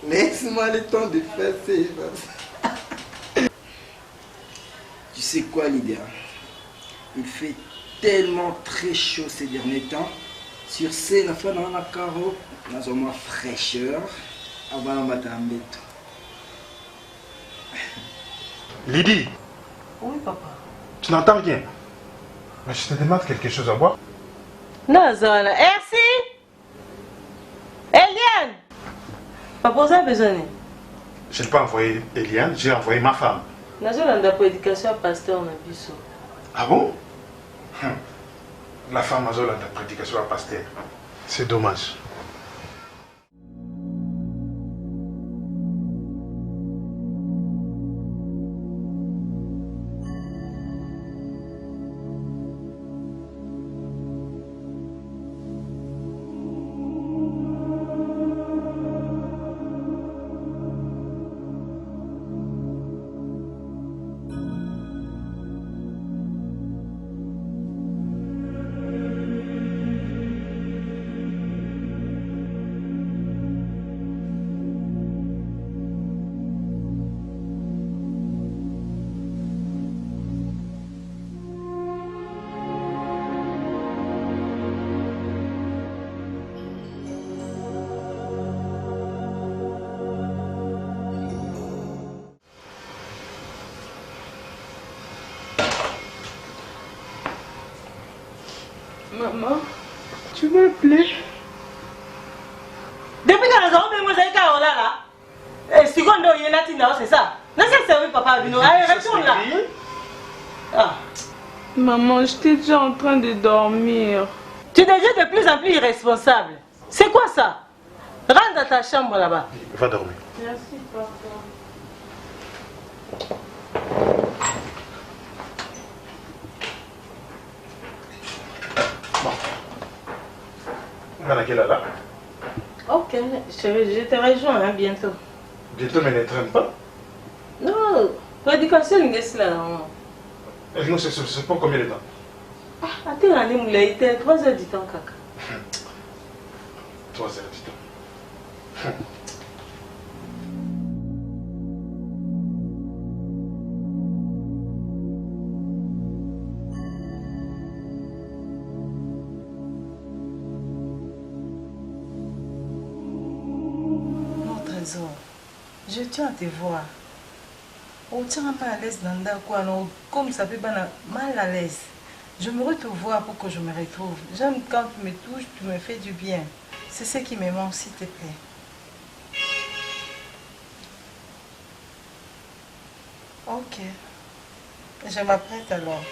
Laisse-moi le temps d'effacer, effacer. Tu sais quoi, Lydia? Il fait tellement très chaud ces derniers temps. Sur ce, la fin dans la carreau, nous avons moins fraîcheur avant de mettre un béton. Lydie. Oui, papa. Tu n'entends rien. Mais je te demande quelque chose à boire. Non, Zana. Merci. Eliane. Papa, vous avez besoin. Je n'ai pas envoyé Eliane, j'ai envoyé ma femme. Nous avons une prédication à pasteur dans le biseau. Ah bon? La femme a la prédication à pasteur. C'est dommage. Maman, tu m'appelais? Depuis que nous avons fait Mosaïque à là, et si on doit y aller, c'est ça. Non, c'est servi, papa. Allez, retourne là. Ah. Maman, j'étais déjà en train de dormir. Tu deviens de plus en plus irresponsable. C'est quoi ça? Rentre dans ta chambre là-bas. Va dormir. Merci, papa. Là. Ok, chérie, je te rejoins bientôt. Bientôt, mais ne traîne pas. Non, prédication, c'est là. Et nous, c'est pour combien de temps? Ah, attends, on est 3 heures du temps, caca. 3 heures du temps. Je tiens à te voir. On tient pas à l'aise dans quoi, non? Comme ça peut pas mal à l'aise. J'aimerais te voir pour que je me retrouve. J'aime quand tu me touches, tu me fais du bien. C'est ce qui me manque, s'il te plaît. Ok. Je m'apprête alors.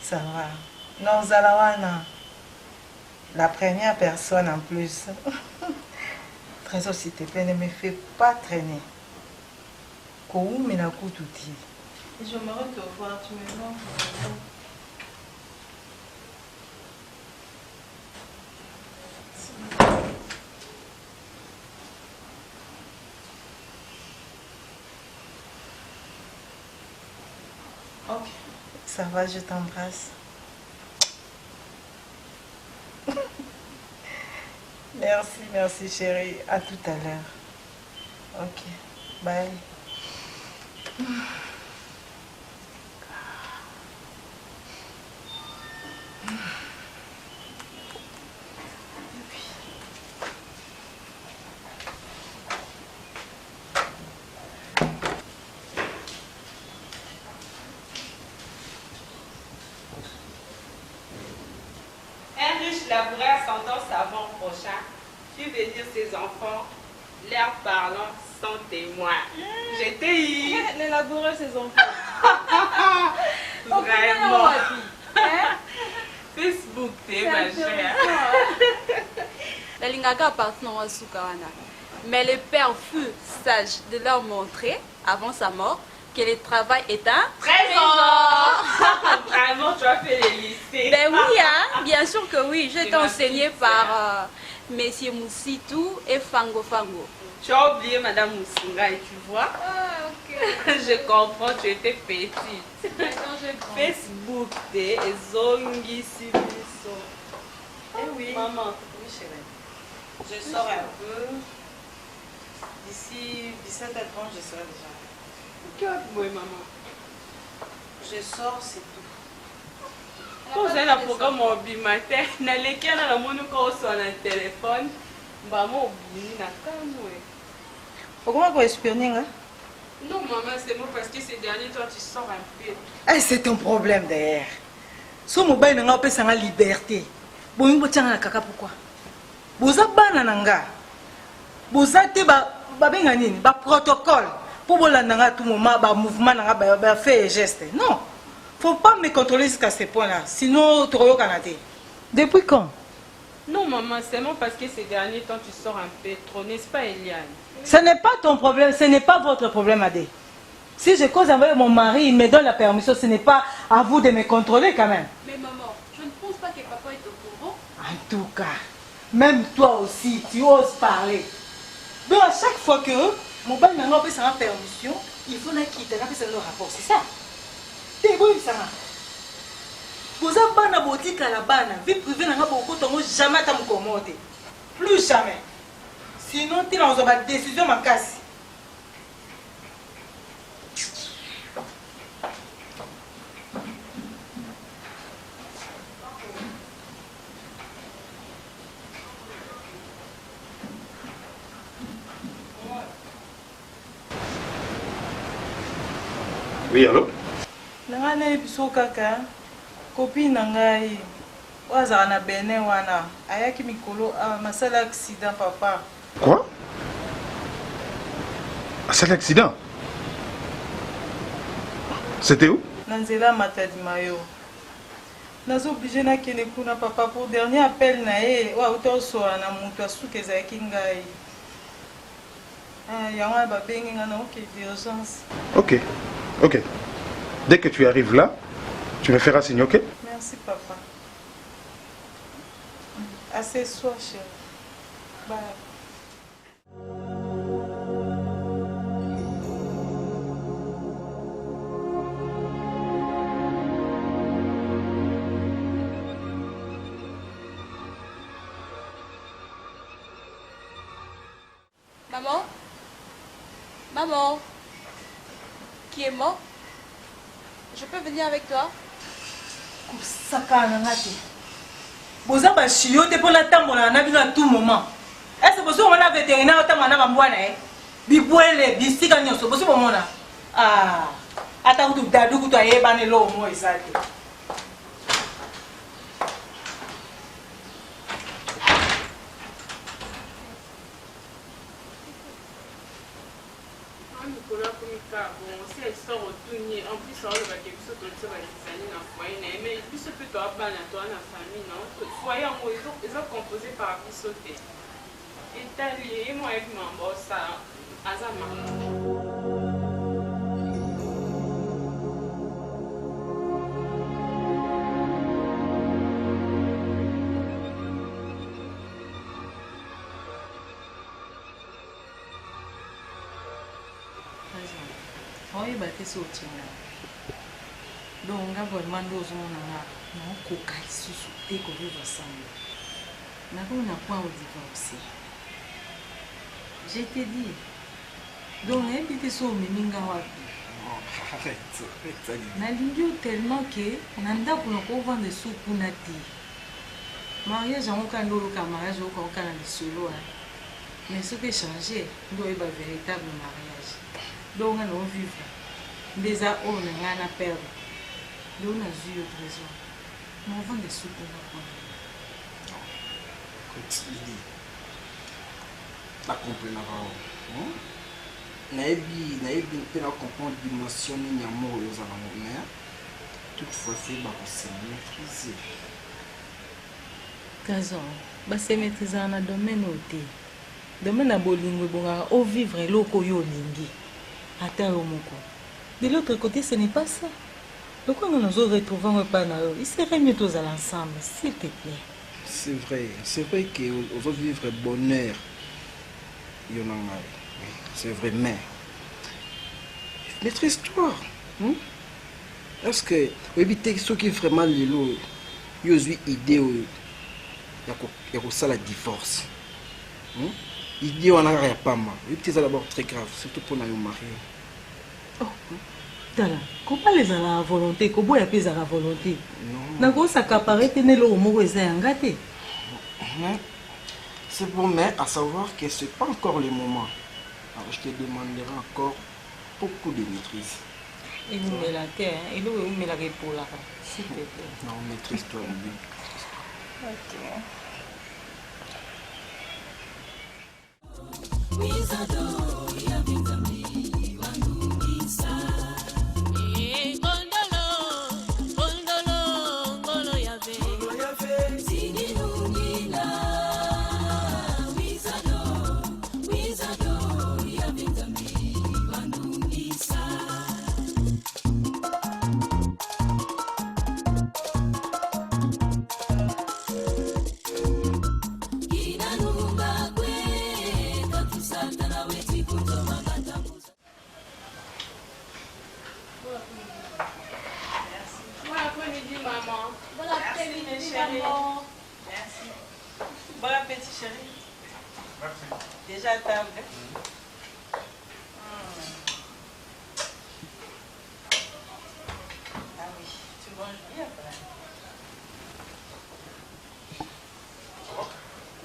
Ça va. Non, Zalawana. La première personne en plus. Trésor, s'il te plaît, ne me fais pas traîner. Kou me na koutouti. J'aimerais te voir, tu me manques. Ok, ça va, je t'embrasse. Merci, merci chérie. À tout à l'heure. Ok, bye. Un riche laboureur s'entend savant prochain. Tu veux dire ses enfants, leur parlant sans témoin. J'étais y. Les laboureurs, ses enfants. Vraiment. Facebook, t'es ma chère. La lingaga appartient à Sukawana. Mais le père fut sage de leur montrer, avant sa mort, que le travail est un trésor. Vraiment, tu as fait les lycées. Ben oui, hein? Bien sûr que oui. J'ai été enseignée par Messieurs Moussitou et Fango Fango. Tu as oublié Madame Moussinga et tu vois. Ah, ok. Je comprends, tu étais petite. Maintenant, je comprends. Facebook, et Zongi Sibiso. Eh oui. Maman. Oui, chérie. Je sors un peu. D'ici 17h30, je serai déjà. Oui, maman. Je sors, c'est tout. Quand j'ai un programme au bimatin, je suis allée à la monocle sur un téléphone. Maman, je suis allée. Pourquoi vous espionner? Non, maman, c'est moi parce que ces derniers temps, tu sors un peu. Eh, c'est ton problème d'ailleurs. Si vous avez une liberté, vous avez une kaka pourquoi? Vous avez un vous avez un protocole pour vous à tout moment, un mouvement, un fait et geste. Non, il ne faut pas me contrôler jusqu'à ce point-là, sinon tu vas au Canada. Depuis quand? Non, maman, c'est moi parce que ces derniers temps, tu sors un peu trop, n'est-ce pas, Eliane? Ce n'est pas ton problème, ce n'est pas votre problème, Adé. Si je cause avec mon mari, il me donne la permission, ce n'est pas à vous de me contrôler quand même. Mais maman, je ne pense pas que papa est au courant. En tout cas, même toi aussi, tu oses parler. Donc à chaque fois que mon père m'a donné sa permission, il faut quitter le rapport, c'est ça. T'es bon, ça. Vous avez une boutique à la banane, vie privée n'a pas beaucoup, jamais à me plus jamais. Sinon, tu as une décision ma casse. Oui, allô? Nanga na biso kaka copine ngai wazala na Benin wana ayaki mikolo masala accident papa. Quoi? C'est l'accident? C'était où? Nanzela Matadi Mayo. Nazo obligé na kene kuna papa pour dernier appel na ye wa utosoa na mutu asuke za kingai. Yawa ba bengi ngana ok d'urgence. Ok, ok. Dès que tu arrives là, tu me feras signe, ok? Merci papa. À ce soir, chérie. Bye. Maman? Maman? Qui est mort? Je peux venir avec toi? Kusaka ngati. Boza ba chiote pour la tambola na bino à tout moment. Est-ce que vous avez un vétérinaire au na bambwana eh? Bibwele bisika nyoso bozo bomona. Ah, ata kutu dadu kutu ayeba ne lo mo ezate. Si elle sort au tournier, en plus, ça va quelque chose de ça, dans le foyer, mais plus ce que tu as dans la famille, non? Le foyer, ils sont composés par Bissoté. Et t'as lié, moi, avec mon boss, ça, Azama. oyeba te so otinga donc nga vraiment nde ozomona nga naokoka lisusu te kovivre ensemble nakomi na point au divorce je te dis donc nayebi te so omemi nga wapi nalingi yo tellement ke na ndako nakovanda so kuna te mariage yango ka nde oluka mariage okoka na lisolo mais soki échange nde oyeba véritable mariage donc nga naovivre ndeza oyo na ngai na perdre donc nazwi yo trésor naovanda so kuna kuna nakomprenaka nayebi mpe na comprendre dimension nini ya moko oyo oza nango mais toutefois se bakose maîtrise Kazon, c'est maîtriser dans le domaine où domaine à bolingo au vivre loko yo lingi. Attends au moko. De l'autre côté, ce n'est pas ça. Donc quand nous nous retrouvons pas il serait mieux tous à l'ensemble, s'il te plaît. C'est vrai qu'on va vivre bonheur. C'est vrai, mais maîtrise-toi. Parce que éviter ceux qui vraiment les lots, ils ont une idée il y a la divorce. L'idée on a pas mal. C'est d'abord très grave, surtout pour nos mariés. Oh, Tala, comment les a la volonté, comment il y a la volonté? Non. N'a ça qu'apparaît tenez le mot gâté. C'est bon, mais à savoir que ce n'est pas encore le moment. Alors je te demanderai encore beaucoup de maîtrise. Il nous met la terre, il nous met la pour là. S'il te plaît. Non, maîtrise-toi, lui. Ok. Bon appétit, chérie. Merci. Déjà à table. Ah oui, tu manges bien, frère.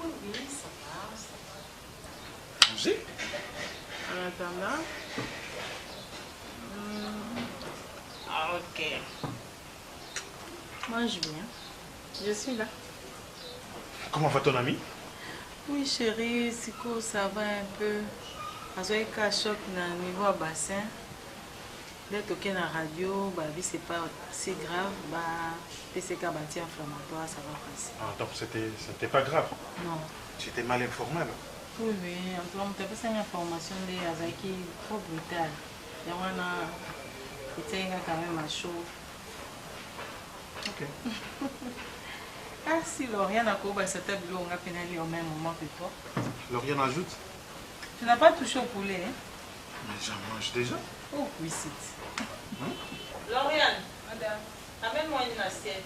Oui, ça va. Manger? En attendant. Ah, ok. Mange bien. Je suis là. Comment va ton ami? Oui, chérie, Siko, ça va un peu. Parce que quand choc na niveau bassin, d'être ok na radio, bah c'est pas si grave, bah PCK bâti inflammatoire, ça va passer. Ah, donc c'était pas grave? Non. Tu étais mal informé alors? Oui, en tout cas, on t'a fait une information de Azaki trop brutale. Il y a quand même à chaud. Ok. Ah, si Lauriane a coupé cette table, on a pénalisé au même moment que toi. Lauriane ajoute? Tu n'as pas touché au poulet, hein? Mais j'en mange déjà. Oh, oui, c'est. Lauriane, madame, amène-moi une assiette.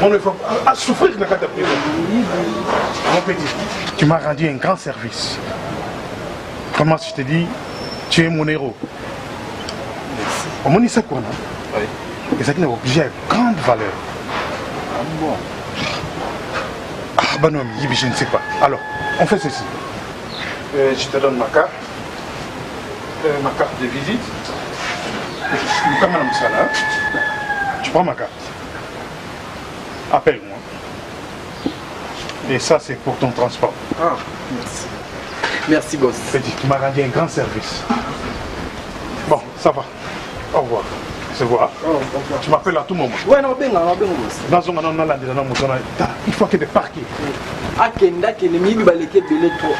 On ne faut pas souffrir de ta prison. Mon petit, tu m'as rendu un grand service. Comment je te dis, tu es mon héros. Merci. Au moins, c'est quoi, non? Oui. Et ça qui est obligé à grande valeur. Ah bon? Ah ben non, je ne sais pas. Alors, on fait ceci. Je te donne ma carte de visite. Tu prends ma carte. Appelle-moi. Et ça, c'est pour ton transport. Ah, merci. Merci, boss. Petit, tu m'as rendu un grand service. Bon, ça va. Au revoir. Se voir. Tu m'appelles à tout moment. Ouais, non, ben, boss. Il faut que tu parques. Akenda, qui est mis, il va les quitter de trop.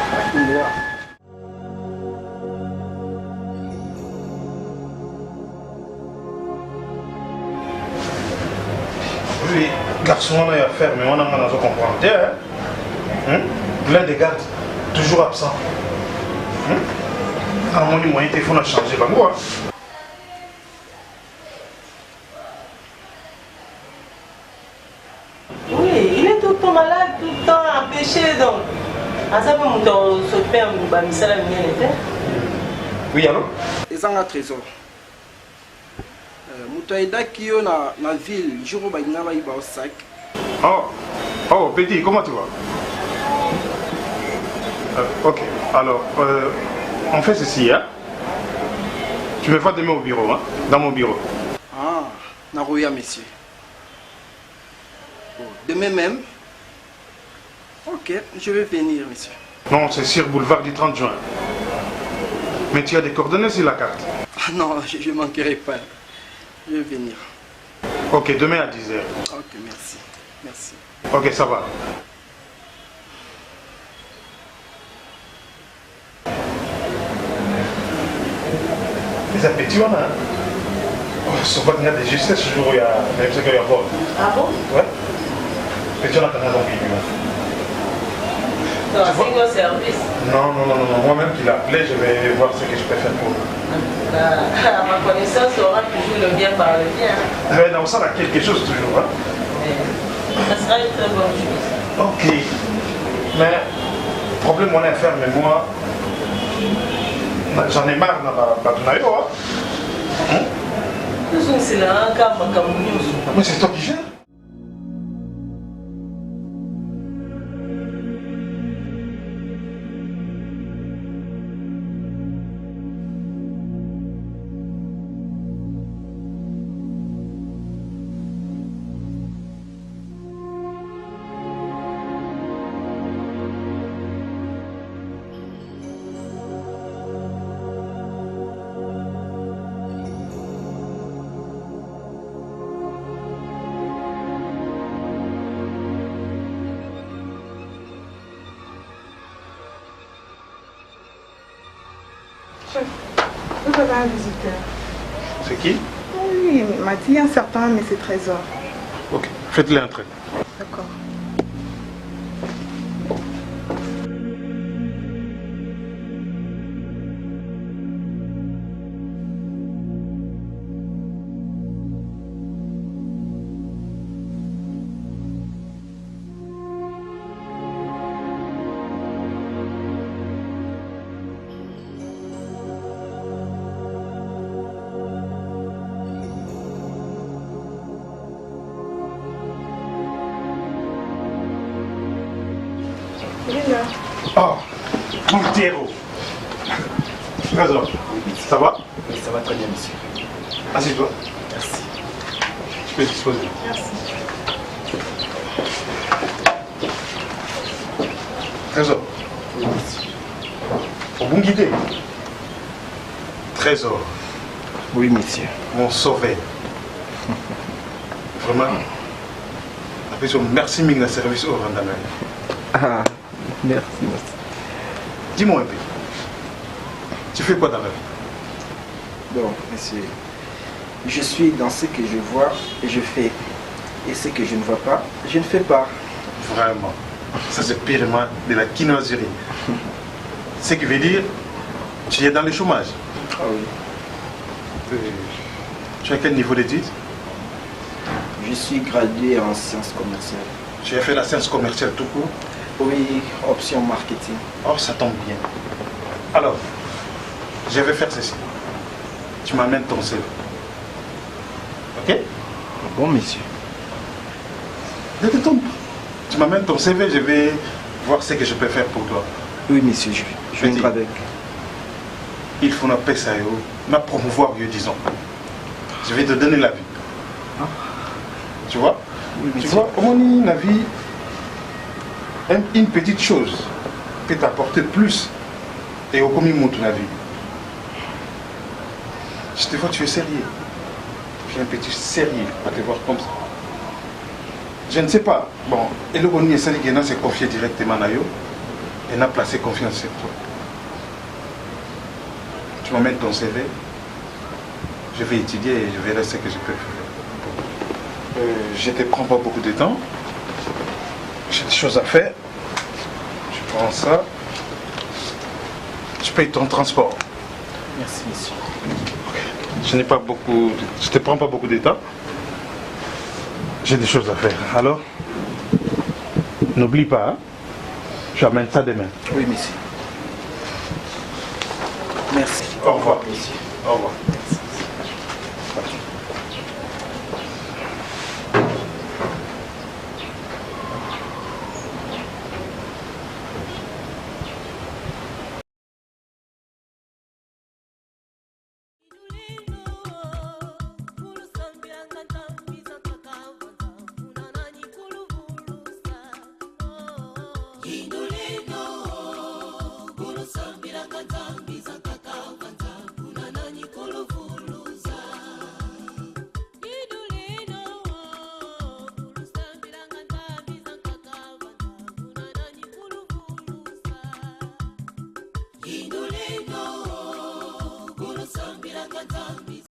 Oui, garçon, on a affaire, mais on a besoin de comprendre. L'un des gardes, toujours absent. À mon moyen, il faut changer. Oui, il est tout le temps malade, tout le temps empêché. Donc, à ça, on se perd, oui, allô? C'est un trésor. Moutaïda qui est dans la ville, je vois qu'il y a un sac. Oh, petit, comment tu vas? Ok, alors, on fait ceci, hein? Tu me vois demain au bureau, hein? Dans mon bureau. Ah, Narouya, monsieur. Demain même? Ok, je vais venir, monsieur. Non, c'est sur boulevard du 30 juin. Mais tu as des coordonnées sur la carte? Ah non, je ne manquerai pas. Je vais venir. Ok, demain à 10h. Ok, merci. Merci. Ok, ça va. Les appétits, on a. Sauf qu'il y a des justesses ce jour où il y a même ce qu'il y a vol. Ah bon? Ouais. Petit, on a quand même un non, c'est un service. Non. Moi-même qui l'ai appelé, je vais voir ce que je peux faire pour vous. À ma connaissance, on aura toujours le bien par le bien. Mais non, ça, il y a quelque chose toujours. Hein? Ça sera une très bonne chose. Ok. Mais, problème, on est affaire, mais moi, j'en ai marre dans la Batunayo. C'est là, un cas, mais c'est toi qui gères. Chef, vous avez un visiteur. C'est qui? Oui, il m'a dit un certain, mais c'est Trésor. Ok, faites-le entrer. D'accord. Oh, mon petit héros. Trésor, ça va? Oui, ça va très bien, monsieur. Assieds-toi. Merci. Tu peux disposer. Merci. Trésor. Oui, monsieur. Pour vous guider. Trésor. Oui, monsieur. Mon sauvé. Vraiment. Merci mille service au Randamel. Ah, merci, monsieur. Dis-moi un peu. Tu fais quoi dans la vie? Bon, monsieur, je suis dans ce que je vois et je fais. Et ce que je ne vois pas, je ne fais pas. Vraiment. Ça, c'est purement de la quinoiserie. Ce qui veut dire, tu es dans le chômage. Ah oui. Tu as quel niveau d'études? Je suis gradué en sciences commerciales. Tu as fait la science commerciale tout court? Oui, option marketing. Oh, ça tombe bien. Alors, je vais faire ceci. Tu m'amènes ton CV. Ok? Bon, monsieur. Ne te trompe pas. Tu m'amènes ton CV, je vais voir ce que je peux faire pour toi. Oui, monsieur, je viendrai avec. Il faut pas ça, ma promouvoir, disons. Je vais te donner la vie. Ah. Tu vois? Oui, tu vois, comment la vie, une petite chose peut t'apporter plus et au commun monte la vie. Je te vois, tu es sérieux. Tu es un petit sérieux à te voir comme ça. Je ne sais pas. Bon, et le Boni s'est confié directement à eux et n'a placé confiance sur toi. Tu m'amènes ton CV, je vais étudier et je verrai ce que je peux faire. Je ne te prends pas beaucoup de temps. J'ai des choses à faire. Je prends ça. Je paye ton transport. Merci, monsieur. Je n'ai pas beaucoup. Je ne te prends pas beaucoup de temps. J'ai des choses à faire. Alors, n'oublie pas, hein? Tu amènes ça demain. Oui, monsieur. Merci. Au revoir, monsieur. Au revoir. Indulino, Guru Sambira Katambi.